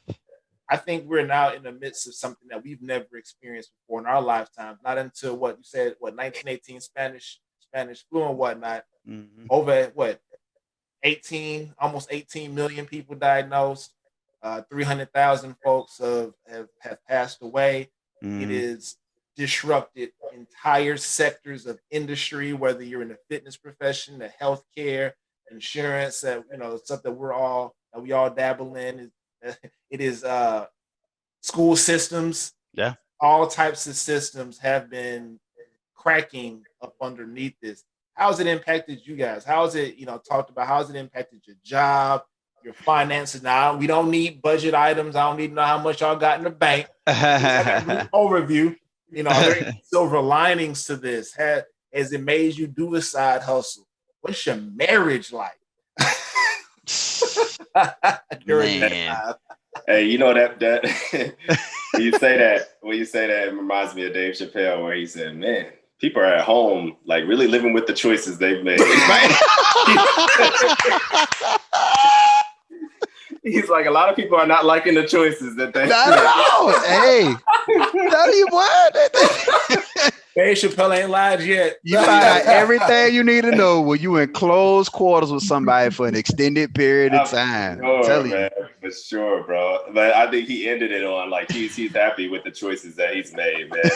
I think we're now in the midst of something that we've never experienced before in our lifetime. Not until what you said, 1918 Spanish flu and whatnot.
Mm-hmm.
Over almost 18 million people diagnosed. 300,000 folks have passed away.
Mm-hmm.
It has disrupted entire sectors of industry, whether you're in the fitness profession, the healthcare, insurance, something we all dabble in. It is school systems.
Yeah.
All types of systems have been cracking up underneath this. How's it impacted you guys? How has it, talked about how's it impacted your job, your finances? Now, we don't need budget items. I don't need to know how much y'all got in the bank. Overview. Are there any silver linings to this? Has it made you do a side hustle? What's your marriage like? During that time?
Hey, you know that when you say that, it reminds me of Dave Chappelle, where he said, "Man, people are at home, like really living with the choices they've made." He's like, a lot of people are not liking the choices that they.
Not at all. Hey, tell you what.
Dave Chappelle ain't lied yet.
You find out everything you need to know when you in close quarters with somebody for an extended period of time.
Sure, man, for sure, bro. But I think he ended it on like he's happy with the choices that he's made, man.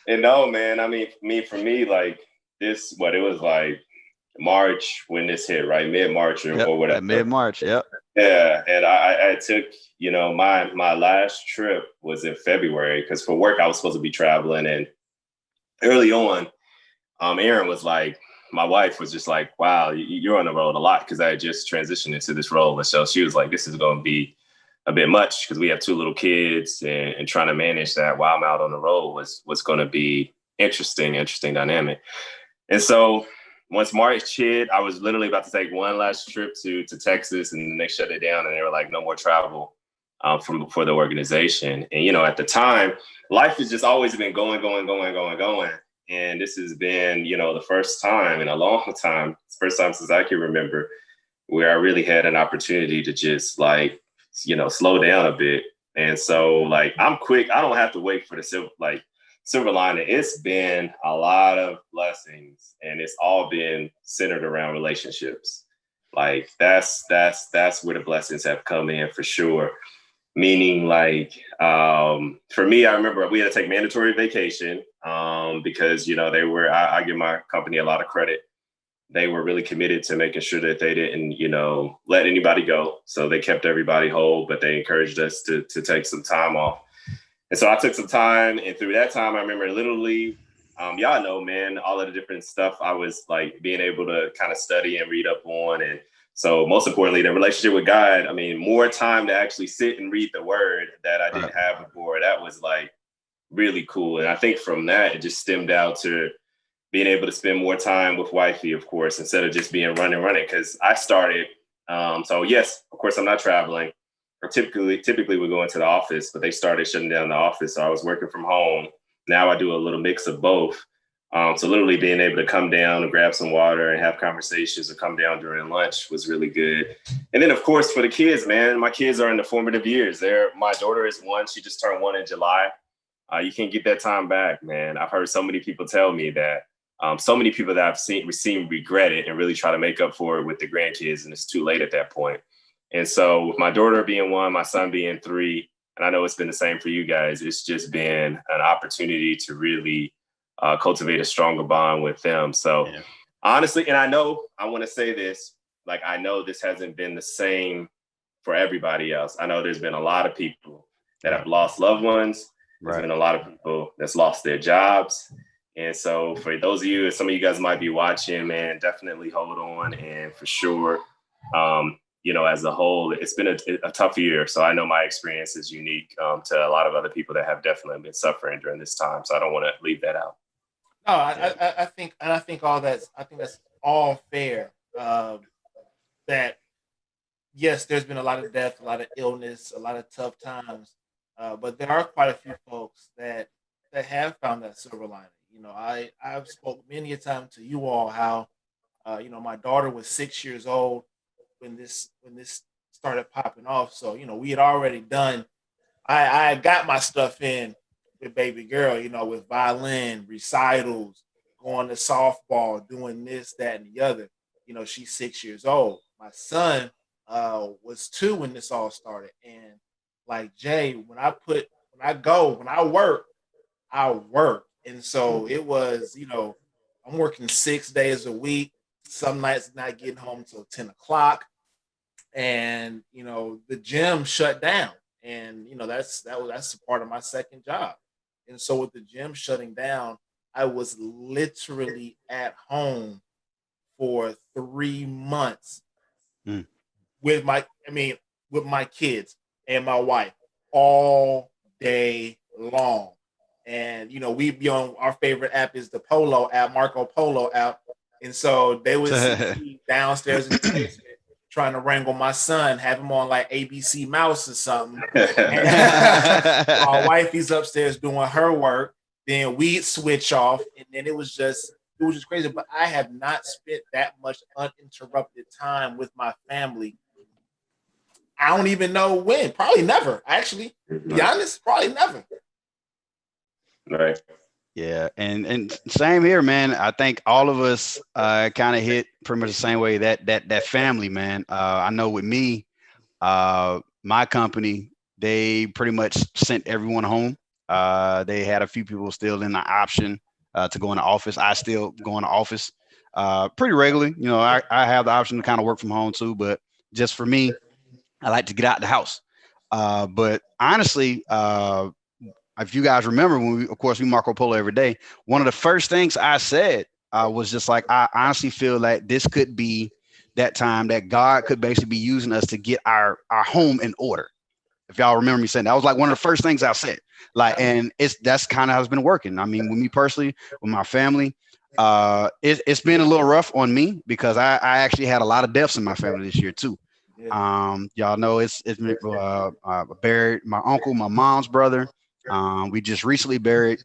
And no, man. I mean, for me, like this, it was like March when this hit, right? Mid-March or whatever.
Mid-March, yep.
Yeah, and I took, my last trip was in February because for work I was supposed to be traveling, and early on, Erin was like, my wife was just like, "Wow, you're on the road a lot," because I had just transitioned into this role, and so she was like, "This is going to be a bit much because we have 2 little kids, and trying to manage that while I'm out on the road was going to be interesting dynamic." And so once March hit, I was literally about to take one last trip to Texas, and then they shut it down, and they were like, "No more travel for the organization." And at the time, life has just always been going, and this has been the first time in a long time, first time since I can remember, where I really had an opportunity to just slow down a bit. And so like I'm quick. I don't have to wait for the silver lining. It's been a lot of blessings, and it's all been centered around relationships. Like that's where the blessings have come in for sure. Meaning for me, I remember we had to take mandatory vacation because I give my company a lot of credit. They were really committed to making sure that they didn't let anybody go. So they kept everybody whole, but they encouraged us to take some time off. And so I took some time, and through that time, I remember literally, y'all know, man, all of the different stuff I was like being able to kind of study and read up on. And so most importantly, the relationship with God, I mean, more time to actually sit and read the word that I didn't have before. That was like really cool. And I think from that, it just stemmed out to being able to spend more time with wifey, of course, instead of just being running. Cause I started, so yes, of course I'm not traveling. Or typically we go into the office, but they started shutting down the office. So I was working from home. Now I do a little mix of both. So literally being able to come down and grab some water and have conversations or come down during lunch was really good. And then of course for the kids, man, my kids are in the formative years. My daughter is 1. She just turned 1 in July. You can't get that time back, man. I've heard so many people tell me that so many people that I've seen regret it and really try to make up for it with the grandkids, and it's too late at that point. And so with my daughter being 1, my son being 3, and I know it's been the same for you guys, it's just been an opportunity to really cultivate a stronger bond with them. So honestly, and I know I want to say this, like, I know this hasn't been the same for everybody else. I know there's been a lot of people that have lost loved ones. There's been a lot of people that's lost their jobs. And so for those of you, some of you guys might be watching, man, definitely hold on. And for sure, as a whole, it's been a tough year. So I know my experience is unique to a lot of other people that have definitely been suffering during this time. So I don't want to leave that out.
No, I think, and I think that's all fair. That yes, there's been a lot of death, a lot of illness, a lot of tough times, but there are quite a few folks that have found that silver lining. I've spoke many a time to you all how, my daughter was 6 years old when this started popping off. So we had already done. I had got my stuff in with baby girl, with violin recitals, going to softball, doing this, that, and the other. She's 6 years old. My son was 2 when this all started, and like Jay, when I work, I work, and so it was, I'm working 6 days a week. Some nights not getting home till 10 o'clock, and the gym shut down, and that's a part of my second job, and so with the gym shutting down, I was literally at home for 3 months
Mm.
with my kids and my wife all day long. And we be on our favorite app is the Polo app, Marco Polo app. And so they would see me downstairs in the basement trying to wrangle my son, have him on like ABC Mouse or something. And my wife is upstairs doing her work. Then we'd switch off, and then it was just crazy. But I have not spent that much uninterrupted time with my family. I don't even know when. Probably never. Actually, to be honest, probably never.
Right.
Yeah, and same here, man. I think all of us kind of hit pretty much the same way. That family, man. I know with me, my company, they pretty much sent everyone home. They had a few people still in the option to go in the office. I still go in the office pretty regularly. I have the option to kind of work from home too, but just for me, I like to get out the house. But honestly, if you guys remember when of course, we Marco Polo every day, one of the first things I said was just like, I honestly feel like this could be that time that God could basically be using us to get our home in order. If y'all remember me saying that, was like one of the first things I said. Like, and that's kind of how it's been working. I mean, with me personally, with my family, it's been a little rough on me because I actually had a lot of deaths in my family this year too.
Yeah.
Y'all know it's been buried my uncle, my mom's brother. We just recently buried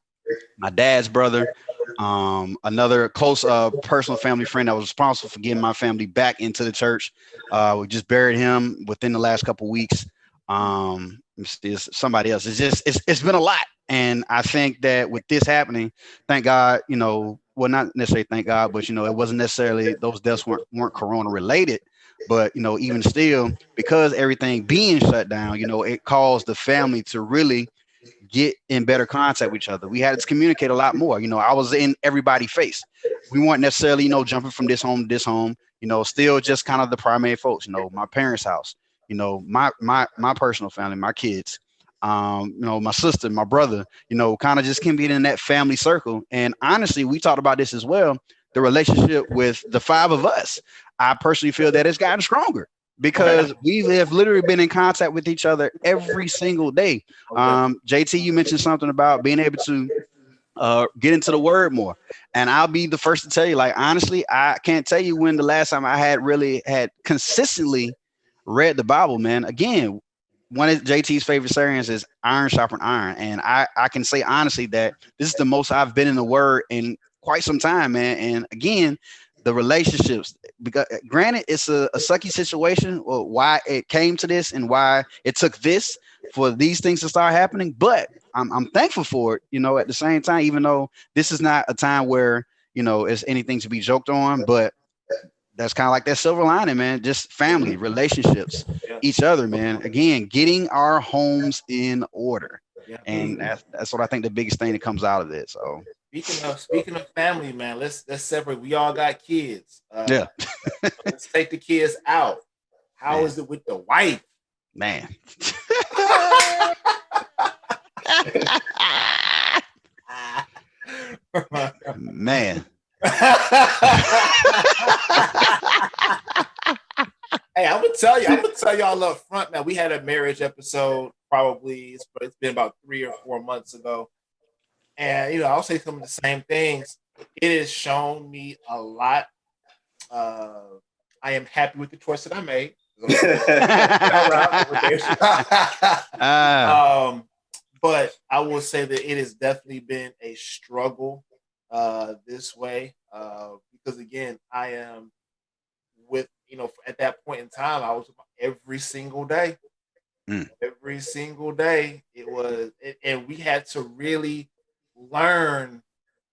my dad's brother. Another close personal family friend that was responsible for getting my family back into the church. We just buried him within the last couple of weeks. It's somebody else. It's been a lot, and I think that with this happening, thank God, well, not necessarily thank God, but it wasn't necessarily those deaths weren't corona related. But even still, because everything being shut down, it caused the family to really get in better contact with each other. We had to communicate a lot more. I was in everybody's face. We weren't necessarily, just from this home to this home, still just kind of the primary folks, my parents' house, my personal family, my kids, my sister, my brother, kind of just can be in that family circle. And honestly, we talked about this as well. The relationship with the 5 of us, I personally feel that it's gotten stronger because we have literally been in contact with each other every single day. JT, you mentioned something about being able to get into the word more. And I'll be the first to tell you, like, honestly, I can't tell you when the last time I had consistently read the Bible, man. Again, one of JT's favorite sayings is iron sharpen iron. And I can say honestly that this is the most I've been in the word in quite some time, man. And again, the relationships, because granted it's a sucky situation, or why it came to this and why it took this for these things to start happening, but I'm thankful for it, at the same time, even though this is not a time where it's anything to be joked on, but that's kind of like that silver lining, man. Just family relationships,
Yeah.
each other, man. Again, getting our homes in order.
Yeah.
And that's what I think the biggest thing that comes out of it. So
Speaking of family, man, let's separate. We all got kids.
Yeah,
Let's take the kids out. How
man,
is it with the wife?
man. Man.
Hey, I'm gonna tell y'all up front, man. We had a marriage episode probably it's been about 3 or 4 months ago. And I'll say some of the same things. It has shown me a lot. Uh, I am happy with the choice that I made.
Ah,
um, but I will say that it has definitely been a struggle this way because again, I am with at that point in time, I was every single day,
mm,
every single day. And we had to really learn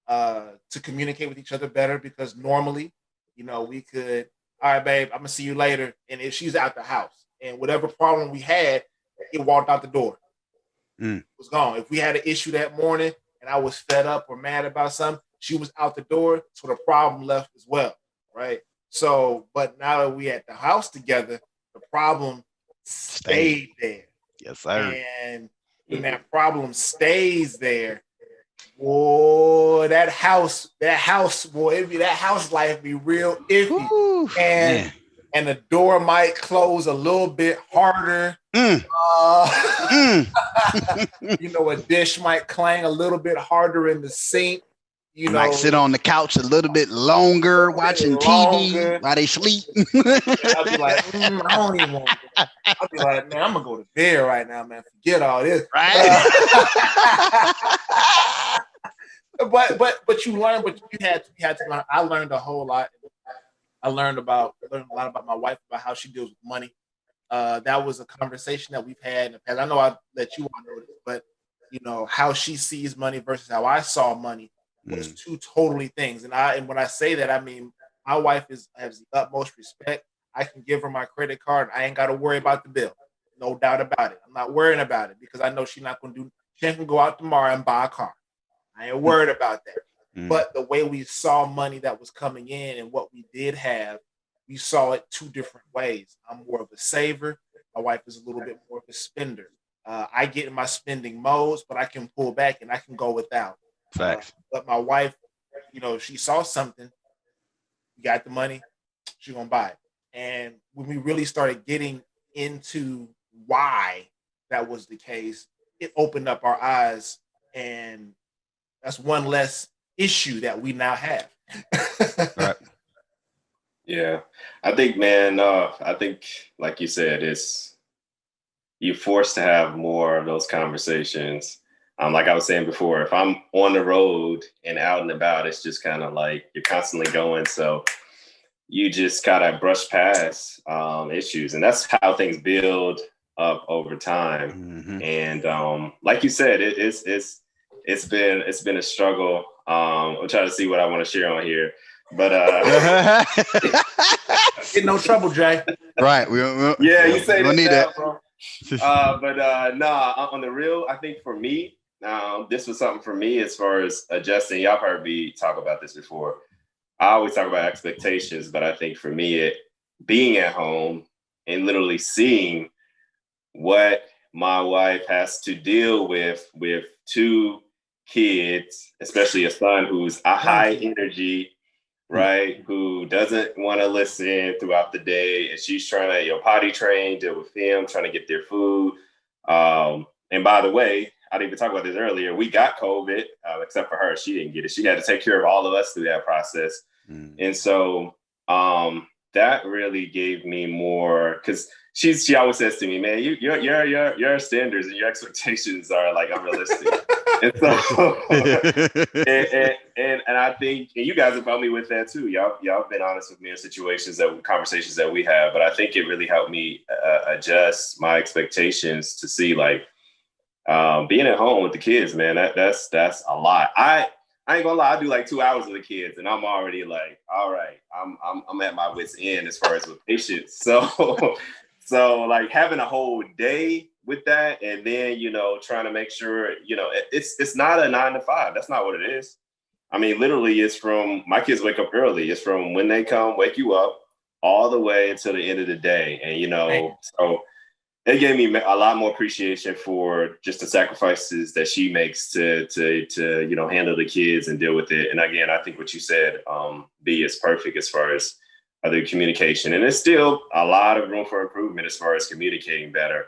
to communicate with each other better because normally, we could, all right, babe, I'm gonna see you later. And if she's out the house and whatever problem we had, it walked out the door,
mm.
was gone. If we had an issue that morning and I was fed up or mad about something, she was out the door, so the problem left as well, right? So, but now that we at the house together, the problem
Stay.
stayed there,
Yes, sir.
and when that problem stays there, boy, boy, that house life be real iffy,
Woo,
and
man.
and the door might close a little bit harder.
Mm,
Uh,
mm.
a dish might clang a little bit harder in the sink.
I might sit on the couch a little bit longer watching TV
Longer.
while they sleep.
I'll be like, I don't even want to go. I'll be like, man, I'm gonna go to bed right now, man. Forget all this.
Right?
But you learn, but you had to learn. I learned a whole lot. I learned a lot about my wife, about how she deals with money. That was a conversation that we've had in the past. I know I let you all know this, but how she sees money versus how I saw money was
Mm,
two totally things. And when I say that, I mean my wife has the utmost respect. I can give her my credit card. I ain't got to worry about the bill. No doubt about it. I'm not worrying about it because I know she's not going to do. She can go out tomorrow and buy a car. I ain't worried about that.
mm.
But the way we saw money that was coming in and what we did have, we saw it two different ways. I'm more of a saver. My wife is a little bit more of a spender. I get in my spending modes, but I can pull back and I can go without.
Facts.
But my wife, she saw something, we got the money, she's gonna buy it. And when we really started getting into why that was the case, it opened up our eyes, and that's one less issue that we now have.
Right.
Yeah, I think, man. I think, like you said, it's you're forced to have more of those conversations. Like I was saying before, if I'm on the road and out and about, it's just kind of like you're constantly going. So you just gotta brush past issues, and that's how things build up over time.
Mm-hmm.
And like you said, it's been a struggle. I'm trying to see what I want to share on here, but
Get no trouble, Jay.
Right.
yeah, you say
we don't
this
need
now,
that.
bro. But nah, on the real, I think for me, this was something for me as far as adjusting. Y'all heard me talk about this before. I always talk about expectations, but I think for me, it being at home and literally seeing what my wife has to deal with two kids, especially a son who's a high energy, right? Who doesn't want to listen throughout the day, and she's trying to potty train, deal with them, trying to get their food. And by the way, I didn't even talk about this earlier. We got COVID, except for her. She didn't get it. She had to take care of all of us through that process. And so that really gave me more, because she always says to me, man, your standards and your expectations are like unrealistic. And so and I think, and you guys have helped me with that too. Y'all have been honest with me in conversations that we have, but I think it really helped me adjust my expectations to see like being at home with the kids, man, that's a lot. I ain't gonna lie, I do like 2 hours with the kids and I'm already like, all right, I'm at my wit's end as far as with patience. So so like having a whole day with that, and then trying to make sure it's not a 9 to 5. That's not what it is. I mean, literally, it's from my kids wake up early. It's from when they come, wake you up, all the way until the end of the day. And, you know, so it gave me a lot more appreciation for just the sacrifices that she makes to you know, handle the kids and deal with it. And again, I think what you said, B, is perfect as far as other communication. And there's still a lot of room for improvement as far as communicating better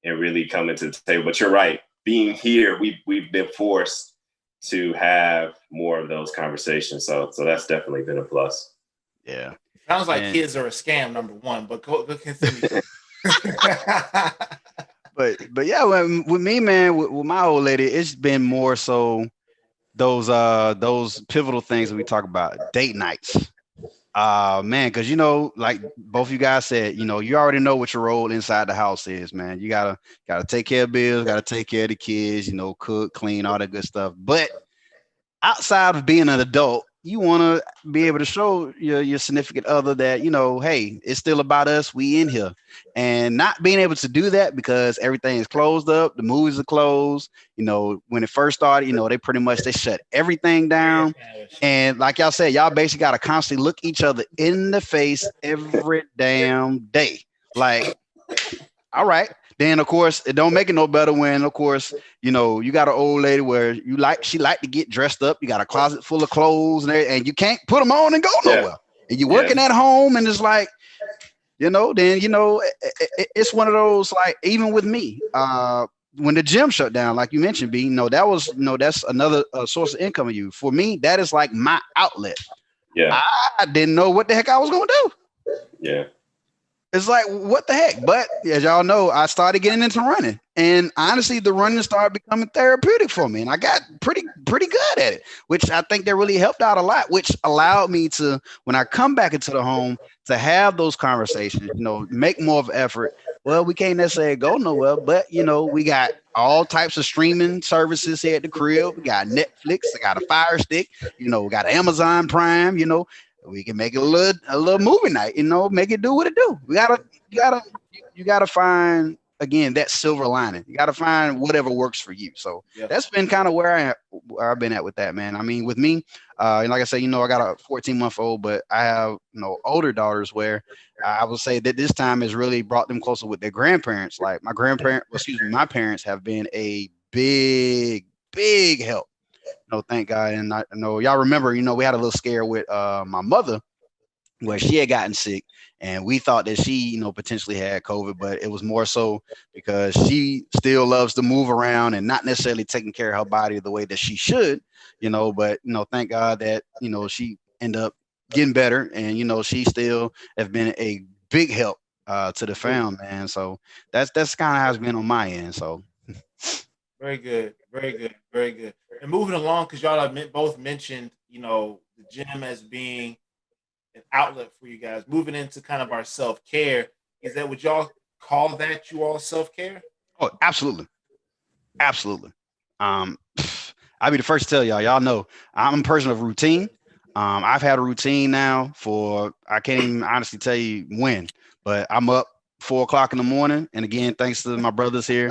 and really coming to the table. But you're right. Being here, we've been forced to have more of those conversations. So that's definitely been a plus.
Yeah.
Sounds like kids are a scam, number one, but go continue.
But yeah, with me, man, with my old lady, it's been more so those pivotal things that we talk about, date nights. Man, because you know, like both you guys said, you know, you already know what your role inside the house is, man. You gotta take care of bills, gotta take care of the kids, you know, cook, clean, all that good stuff. But outside of being an adult, you want to be able to show your significant other that, you know, hey, it's still about us. We in here. And not being able to do that because everything is closed up, the movies are closed. You know, when it first started, you know, they shut everything down. And like y'all said, y'all basically got to constantly look each other in the face every damn day. Like, all right. Then of course it don't make it no better when, of course, you know, you got an old lady where she like to get dressed up. You got a closet full of clothes and you can't put them on and go nowhere. And you're working at home and it's like, you know, then you know it's one of those, like, even with me, when the gym shut down, like you mentioned, B, you know, that's another source of income of you. For me, that is like my outlet.
Yeah.
I didn't know what the heck I was gonna do.
Yeah.
It's like, what the heck? But as y'all know, I started getting into running. And honestly, the running started becoming therapeutic for me. And I got pretty good at it, which I think that really helped out a lot, which allowed me to, when I come back into the home, to have those conversations, you know, make more of an effort. Well, we can't necessarily go nowhere, but, you know, we got all types of streaming services here at the crib. We got Netflix, I got a Fire Stick, you know, we got Amazon Prime, you know. We can make it a little movie night, you know, make it do what it do. You gotta find, again, that silver lining. You gotta find whatever works for you. So that's been kind of where I've been at with that, man. I mean, with me, and like I said, you know, I got a 14-month-old, but I have, you know, older daughters where I would say that this time has really brought them closer with their grandparents. Like my parents have been a big help. No, thank God. And I know y'all remember, you know, we had a little scare with my mother where she had gotten sick and we thought that she, you know, potentially had COVID, but it was more so because she still loves to move around and not necessarily taking care of her body the way that she should, you know, but, you know, thank God that, you know, she ended up getting better and, you know, she still have been a big help to the fam, man. So that's kind of how it's been on my end. So.
Very good, very good, very good. And moving along, because y'all have both mentioned, you know, the gym as being an outlet for you guys. Moving into kind of our self-care, is that what y'all call that? You all self-care?
Oh, absolutely, absolutely. I'll be the first to tell y'all. Y'all know I'm a person of routine. I've had a routine now for, I can't even honestly tell you when, but I'm up 4 o'clock in the morning, and again, thanks to my brothers here.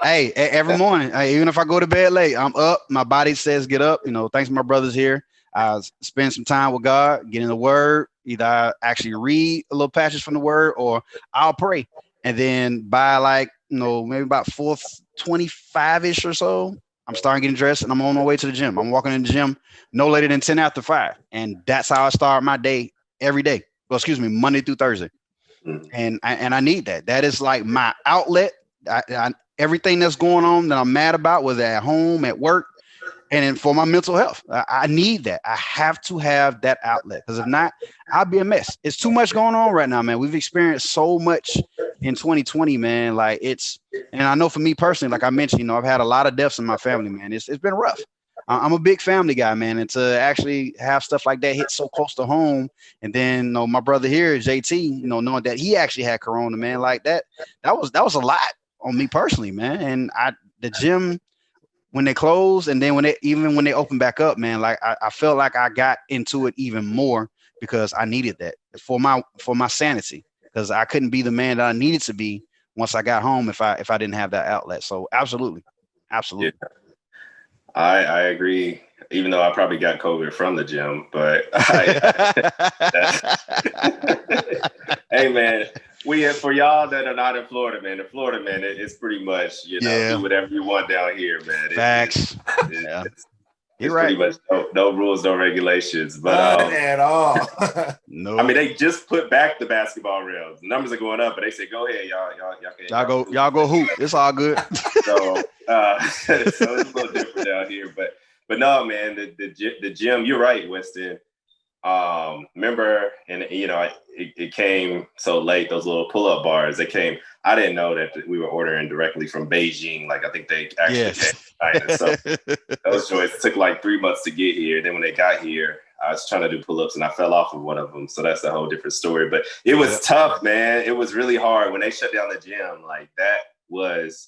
Hey, every morning, even if I go to bed late, I'm up. My body says get up. You know, thanks to my brothers here. I spend some time with God, get in the Word. Either I actually read a little passage from the Word, or I'll pray. And then by, like, you know, maybe about 4:25-ish or so, I'm starting getting dressed and I'm on my way to the gym. I'm walking in the gym no later than 10 after 5, and that's how I start my day every day. Well, excuse me, Monday through Thursday. And I need that. That is like my outlet. Everything that's going on that I'm mad about, whether at home, at work, and then for my mental health, I need that. I have to have that outlet, because if not, I'll be a mess. It's too much going on right now, man. We've experienced so much in 2020, man. Like, and I know for me personally, like I mentioned, you know, I've had a lot of deaths in my family, man. It's been rough. I'm a big family guy, man, and to actually have stuff like that hit so close to home, and then, you know, my brother here, JT, you know, knowing that he actually had corona, man, like that was a lot on me personally, man. And the gym, when they closed, and then when they open back up, man, like I felt like I got into it even more because I needed that for my sanity, because I couldn't be the man that I needed to be once I got home if I didn't have that outlet. So absolutely.
Yeah. I agree even though I probably got COVID from the gym, but hey man, for y'all that are not in Florida, man, in Florida, man, it's pretty much, do whatever you want down here, man.
Facts.
It's pretty much no rules, no regulations, but
at all.
No.
I mean, they just put back the basketball rails. The numbers are going up, but they say, "Go ahead,
y'all go hoop. It's all good."
So it's a little different down here, but no, man, the gym. You're right, Winston. Remember, and it came so late. Those little pull-up bars. They came. I didn't know that we were ordering directly from Beijing. Like I think they actually came from China. So those joints took like 3 months to get here. Then when they got here, I was trying to do pull-ups and I fell off of one of them. So that's a whole different story. But it was tough, man. It was really hard when they shut down the gym. Like that was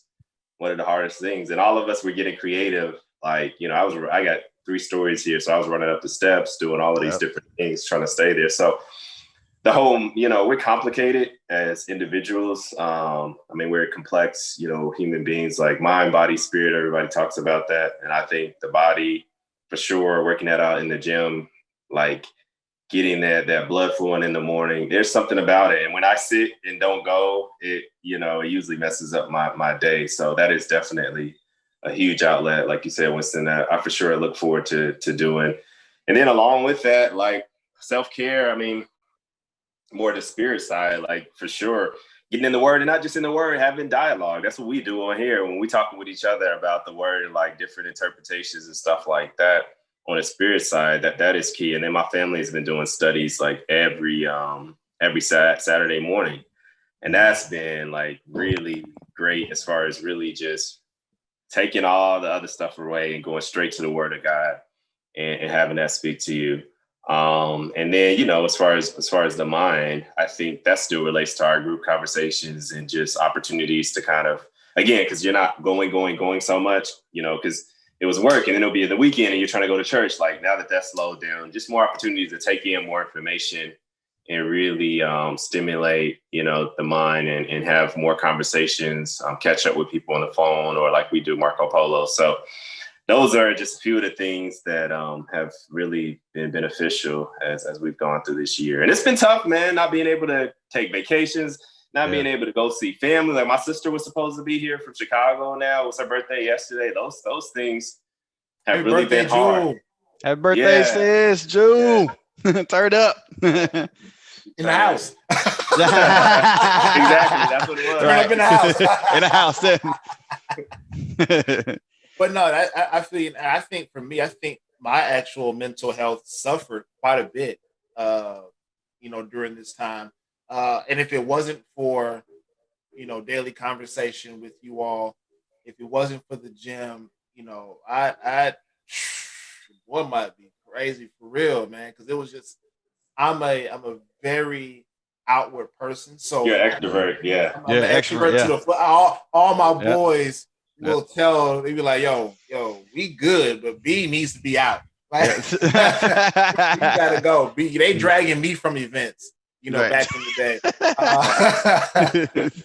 one of the hardest things. And all of us were getting creative. Like, I got 3 stories here. So I was running up the steps, doing all of these different things, trying to stay there. So the whole, we're complicated as individuals. I mean, we're complex, human beings, like mind, body, spirit. Everybody talks about that. And I think the body, for sure, working that out in the gym, like getting that blood flowing in the morning, there's something about it. And when I sit and don't go, it usually messes up my day. So that is definitely a huge outlet, like you said, Winston, that I for sure look forward to doing. And then along with that, like self-care, I mean, more the spirit side, like for sure, getting in the word, and not just in the word, having dialogue. That's what we do on here when we talking with each other about the word and like different interpretations and stuff like that. On the spirit side, that is key. And then my family has been doing studies like every Saturday morning. And that's been like really great as far as really just taking all the other stuff away and going straight to the word of God and having that speak to you. And then, as far as the mind, I think that still relates to our group conversations and just opportunities to kind of, again, because you're not going so much, because it was work and then it'll be the weekend and you're trying to go to church. Like now that that's slowed down, just more opportunities to take in more information and really stimulate, the mind and have more conversations, catch up with people on the phone or like we do Marco Polo. So those are just a few of the things that have really been beneficial as we've gone through this year. And it's been tough, man, not being able to take vacations, not being able to go see family. Like my sister was supposed to be here from Chicago now. It was her birthday yesterday. Those things have really been hard.
Happy birthday, sis, June. Yeah. Turn up.
In the house.
Exactly. That's what it was.
Turn up in the house.
In the house.
But no, I think for me, I think my actual mental health suffered quite a bit, during this time. And if it wasn't for, daily conversation with you all, if it wasn't for the gym, I boy might be crazy for real, man. Because it was just, I'm a very outward person. So
you're an extrovert, yeah.
I'm an extrovert to the all my boys will tell, they be like, yo, we good, but B needs to be out. Like, you gotta go. B, they dragging me from events, back in the day.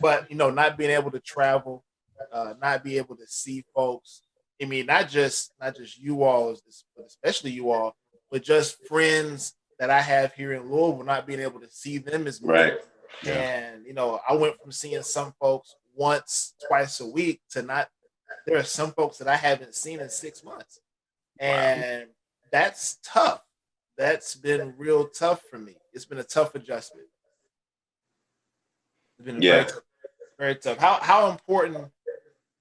But not being able to travel, not be able to see folks. I mean, not just you all, but especially you all, but just friends that I have here in Louisville, not being able to see them as much.
Right.
And I went from seeing some folks once, twice a week to not. There are some folks that I haven't seen in 6 months, and that's tough. That's been real tough for me. It's been a tough adjustment. It's been very tough, very tough. How important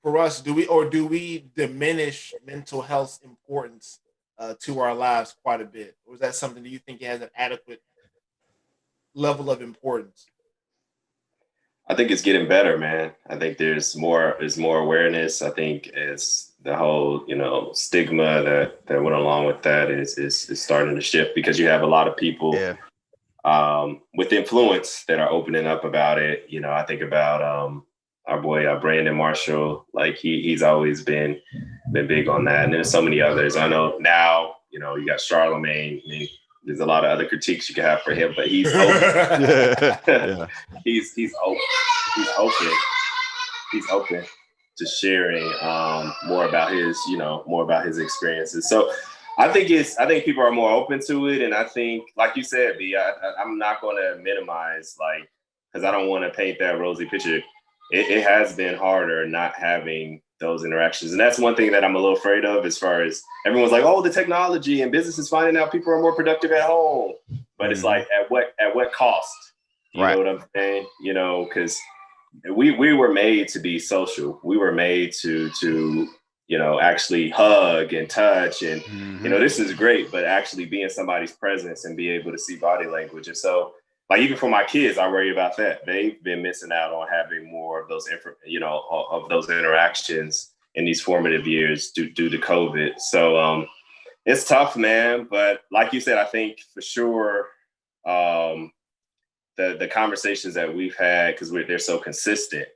for us do we diminish mental health's importance to our lives quite a bit, or is that something that you think it has an adequate level of importance?
I think it's getting better, man. I think there's more awareness. I think as the whole, stigma that went along with that is starting to shift because you have a lot of people with influence that are opening up about it. I think about our boy Brandon Marshall. Like he's always been big on that. And there's so many others. I know now, you got Charlemagne. I mean, there's a lot of other critiques you can have for him, but he's open. He's open. He's open to sharing more about his experiences. So I think people are more open to it, and I think, like you said, I'm not going to minimize, like, because I don't want to paint that rosy picture. It has been harder not having those interactions, and that's one thing that I'm a little afraid of. As far as everyone's like, oh, the technology and businesses finding out people are more productive at home, but it's like at what cost? You know what I'm saying? You know, because we were made to be social. We were made to you know, actually hug and touch, and you know, this is great, but actually be in somebody's presence and be able to see body language. And so, like, even for my kids, I worry about that. They've been missing out on having more of those of those interactions in these formative years due to COVID. So it's tough, man. But like you said, I think for sure the conversations that we've had, because they're so consistent,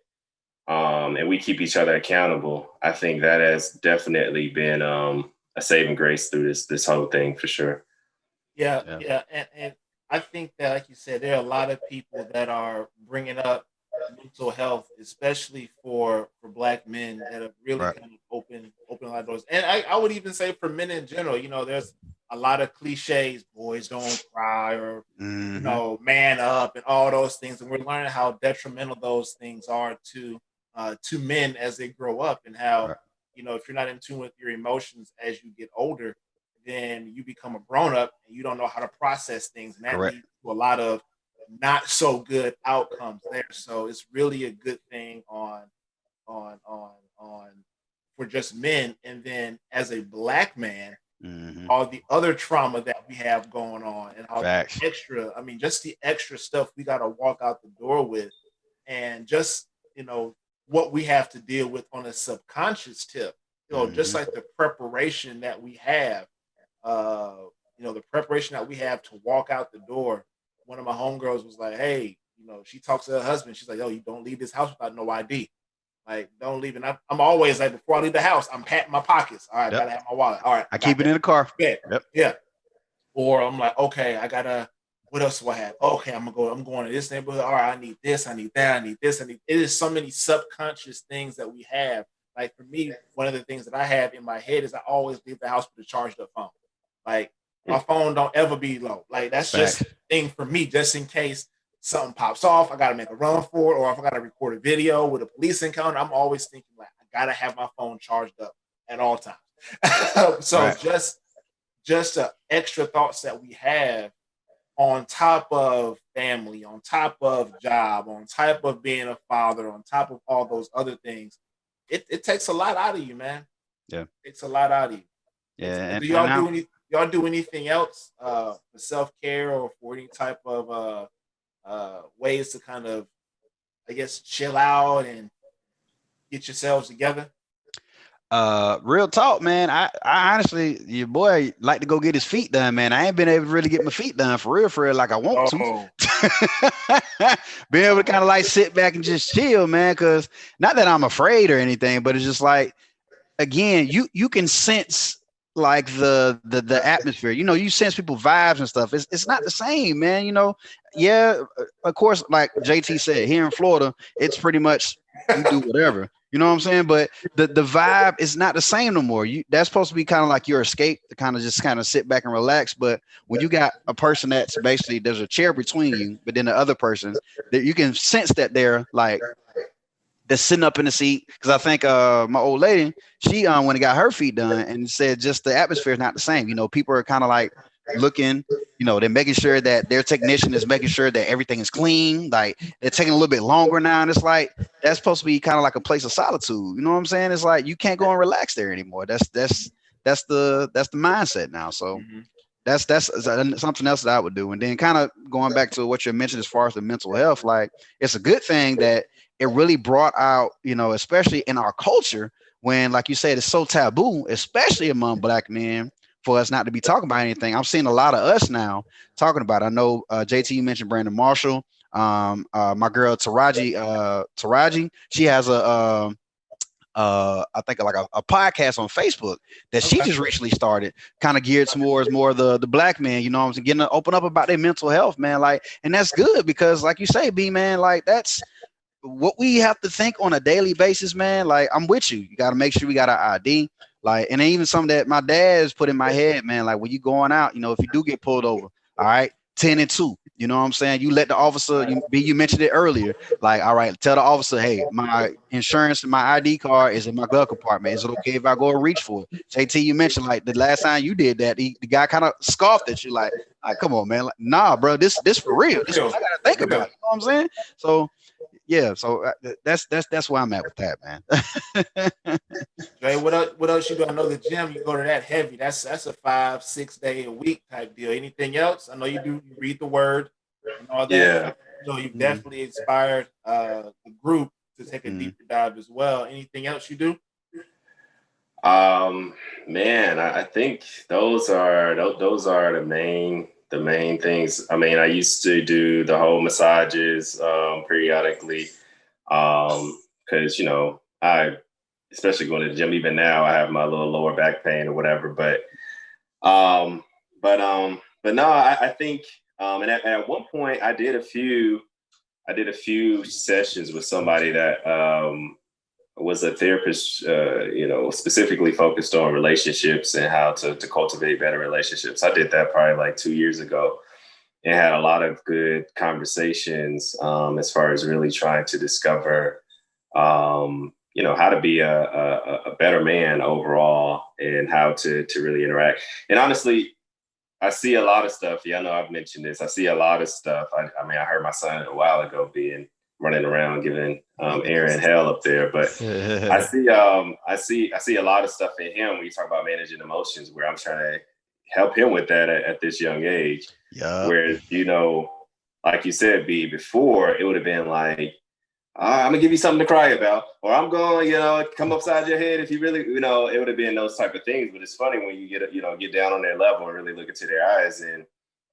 and we keep each other accountable, I think that has definitely been a saving grace through this whole thing, for sure.
Yeah. And I think that, like you said, there are a lot of people that are bringing up mental health, especially for Black men, that have really kind of open a lot of doors. And I would even say for men in general, you know, there's a lot of cliches, boys don't cry, or you know, man up, and all those things. And we're learning how detrimental those things are to men as they grow up, and how you know, if you're not in tune with your emotions as you get older, then you become a grown up and you don't know how to process things, and that leads to a lot of not so good outcomes there. So it's really a good thing on for just men. And then as a Black man, all the other trauma that we have going on, and all the extra, I mean, just the extra stuff we got to walk out the door with, and just, you know, what we have to deal with on a subconscious tip, you know, just like the preparation that we have, you know, the preparation that we have to walk out the door. One of my homegirls was like, hey, you know, she talks to her husband. She's like, yo, you don't leave this house without no ID. Like, don't leave. And I'm always like, before I leave the house, I'm patting my pockets. All right, gotta have my wallet. All right,
I keep it in the car.
Yeah. Or I'm like, okay, I gotta. What else do I have? Okay, I'm going to this neighborhood. All right, I need this. I need that. I need this. It is so many subconscious things that we have. Like for me, one of the things that I have in my head is I always leave the house with a charged up phone. Like my phone don't ever be low. Like that's just a thing for me, just in case something pops off. I got to make a run for it, or if I got to record a video with a police encounter, I'm always thinking like I got to have my phone charged up at all times. So just extra thoughts that we have on top of family, on top of job, on top of being a father, on top of all those other things, it takes a lot out of you, man.
Yeah,
it takes a lot out of you.
Yeah.
Do y'all do anything else for self-care, or for any type of ways to kind of, I guess, chill out and get yourselves together?
Real talk, man. I honestly, your boy like to go get his feet done, man. I ain't been able to really get my feet done for real, like I want to. Being able to kind of like sit back and just chill, man. Cause not that I'm afraid or anything, but it's just like, again, you can sense like the atmosphere. You know, you sense people vibes and stuff. It's not the same, man. You know, yeah, of course, like JT said, here in Florida, it's pretty much you do whatever. You know what I'm saying? But the vibe is not the same no more. That's supposed to be kind of like your escape, to kind of just kind of sit back and relax. But when you got a person that's basically, there's a chair between you, but then the other person, that you can sense that they're like, they're sitting up in the seat. Because I think my old lady, she when it got her feet done, and said just the atmosphere is not the same. You know, people are kind of like looking, you know, they're making sure that their technician is making sure that everything is clean. Like they're taking a little bit longer now, and it's like that's supposed to be kind of like a place of solitude. You know what I'm saying? It's like you can't go and relax there anymore. That's the mindset now. So that's something else that I would do. And then kind of going back to what you mentioned as far as the mental health, like it's a good thing that it really brought out, you know, especially in our culture, when, like you said, it's so taboo, especially among Black men, for us not to be talking about anything. I'm seeing a lot of us now talking about it. I know JT, you mentioned Brandon Marshall. My girl Taraji, she has I think like a podcast on Facebook that she just recently started, kind of geared towards more of the Black men, you know what I'm saying, getting to open up about their mental health, man. Like, and that's good, because like you say, B man, like that's what we have to think on a daily basis, man. Like, I'm with you. You got to make sure we got our ID. Like, and even something that my dad's put in my head, man, like when you going out, you know, if you do get pulled over, all right, 10 and 2, you know what I'm saying? You let the officer, you mentioned it earlier, like, all right, tell the officer, hey, my insurance and my ID card is in my glove compartment. Is it okay if I go and reach for it? JT, you mentioned like the last time you did that, the guy kind of scoffed at you, like, come on, man. Like, nah, bro, this for real. This is what I gotta think about. You know what I'm saying? So yeah, so that's where I'm at with that, man.
Dre, what else you do? I know the gym, you go to that heavy. That's a 5-6 day a week type deal. Anything else? I know you do. You read the word and all that.
Yeah.
So you've definitely inspired the group to take a deeper dive as well. Anything else you do?
Man, I think those are the main things. I mean, I used to do the whole massages periodically because, you know, especially going to the gym, even now, I have my little lower back pain or whatever. But no, I think, and at one point I did a few sessions with somebody that was a therapist, you know, specifically focused on relationships and how to cultivate better relationships. I did that probably like 2 years ago and had a lot of good conversations as far as really trying to discover, you know, how to be a better man overall and how to really interact. And honestly, I see a lot of stuff. Yeah, I know I've mentioned this. I see a lot of stuff. I mean, I heard my son a while ago running around giving Aaron hell up there, but I see a lot of stuff in him when you talk about managing emotions, where I'm trying to help him with that at this young age.
Yeah.
Whereas, you know, like you said, B, before it would have been like, I'm gonna give you something to cry about, or I'm going, you know, come upside your head if you really, you know, it would have been those type of things. But it's funny when you get down on their level and really look into their eyes, and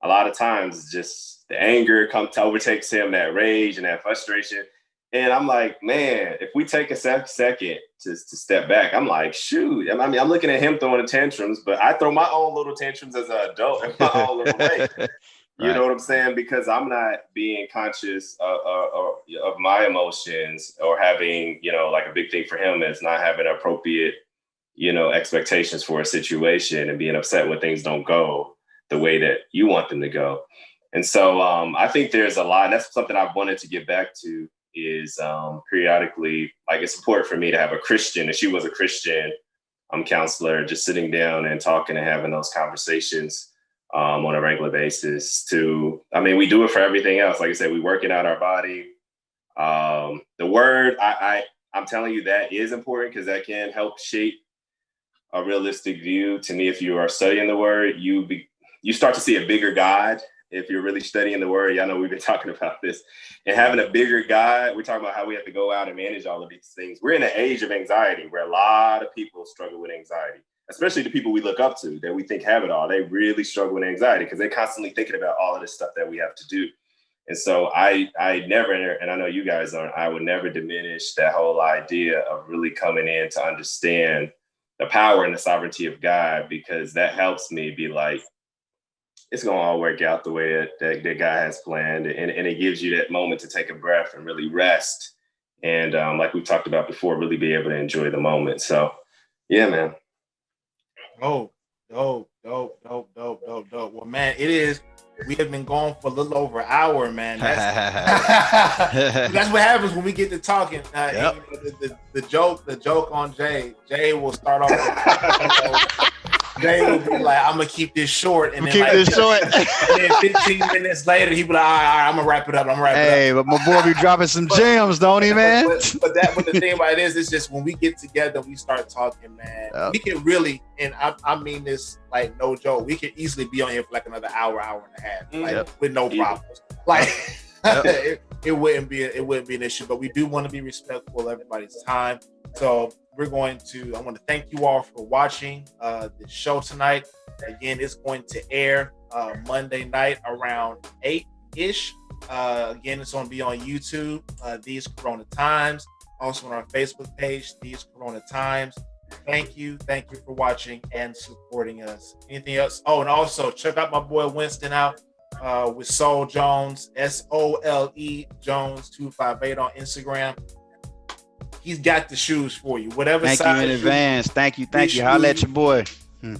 a lot of times just the anger overtakes him, that rage and that frustration. And I'm like, man, if we take a second to step back, I'm like, shoot. I mean, I'm looking at him throwing the tantrums, but I throw my own little tantrums as an adult in my own little way. You know what I'm saying? Because I'm not being conscious of my emotions, or having, you know, like a big thing for him is not having appropriate, you know, expectations for a situation and being upset when things don't go the way that you want them to go. And so I think there's a lot, and that's something I've wanted to get back to, is periodically, like, it's important for me to have a Christian, and she was a Christian counselor, just sitting down and talking and having those conversations on a regular basis. I mean, we do it for everything else. Like I said, we working out our body. The word, I'm telling you, that is important, because that can help shape a realistic view. To me, if you are studying the word, you start to see a bigger God. If you're really studying the word, y'all know we've been talking about this, and having a bigger God. We're talking about how we have to go out and manage all of these things. We're in an age of anxiety where a lot of people struggle with anxiety, especially the people we look up to that we think have it all. They really struggle with anxiety because they're constantly thinking about all of this stuff that we have to do. And so I never, and I know you guys aren't, I would never diminish that whole idea of really coming in to understand the power and the sovereignty of God, because that helps me be like, it's going to all work out the way that God has planned. And it gives you that moment to take a breath and really rest. And like we've talked about before, really be able to enjoy the moment. So, yeah, man.
Dope. Well, man, it is. We have been going for a little over an hour, man. That's what happens when we get to talking.
Yep.
The joke on Jay will start off. Jay will be like, "I'm gonna keep this short," and then and then 15 minutes later, he be like, "All right, I'm gonna wrap it up.
Hey, but my boy be dropping some gems, don't he, man?"
But the thing about it is, it's just when we get together, we start talking, man. Yep. We can really, and I mean this like no joke. We could easily be on here for like another hour and a half, like with no problems. Like it wouldn't be an issue. But we do want to be respectful of everybody's time. So I want to thank you all for watching this show tonight. Again, it's going to air Monday night around 8-ish. Again, it's going to be on YouTube, These Corona Times. Also on our Facebook page, These Corona Times. Thank you for watching and supporting us. Anything else? Oh, and also check out my boy Winston out with Soul Jones, SOLE Jones 258 on Instagram. he's got the shoes for you. Whatever
Thank you
size
in
shoe,
advance. Thank you.
Big
Holla at
shoes.
your boy.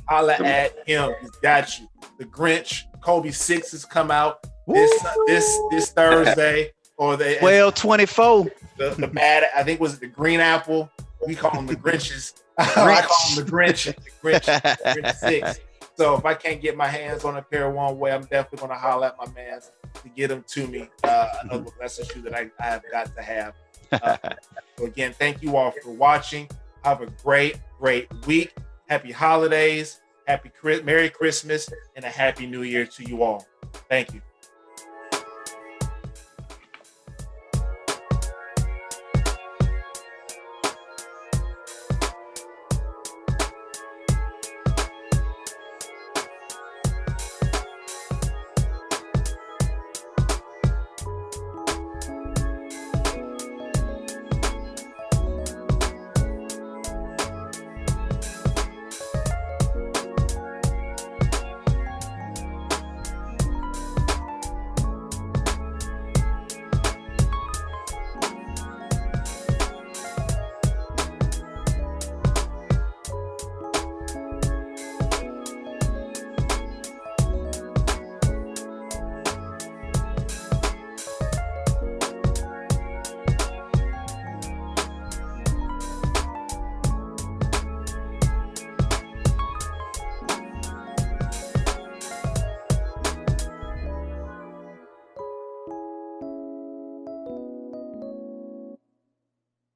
holla at him. He's got you. The Grinch, Kobe 6s come out this Thursday, or the
12/24.
the bad. I think was it the green apple. We call them the Grinches. I call them the Grinch. The Grinch 6. So if I can't get my hands on a pair one way, I'm definitely gonna holler at my man to get them to me. Another that's a shoe that I have got to have. So again, thank you all for watching. Have a great week. Happy holidays. Merry Christmas and a Happy New Year to you all. Thank you.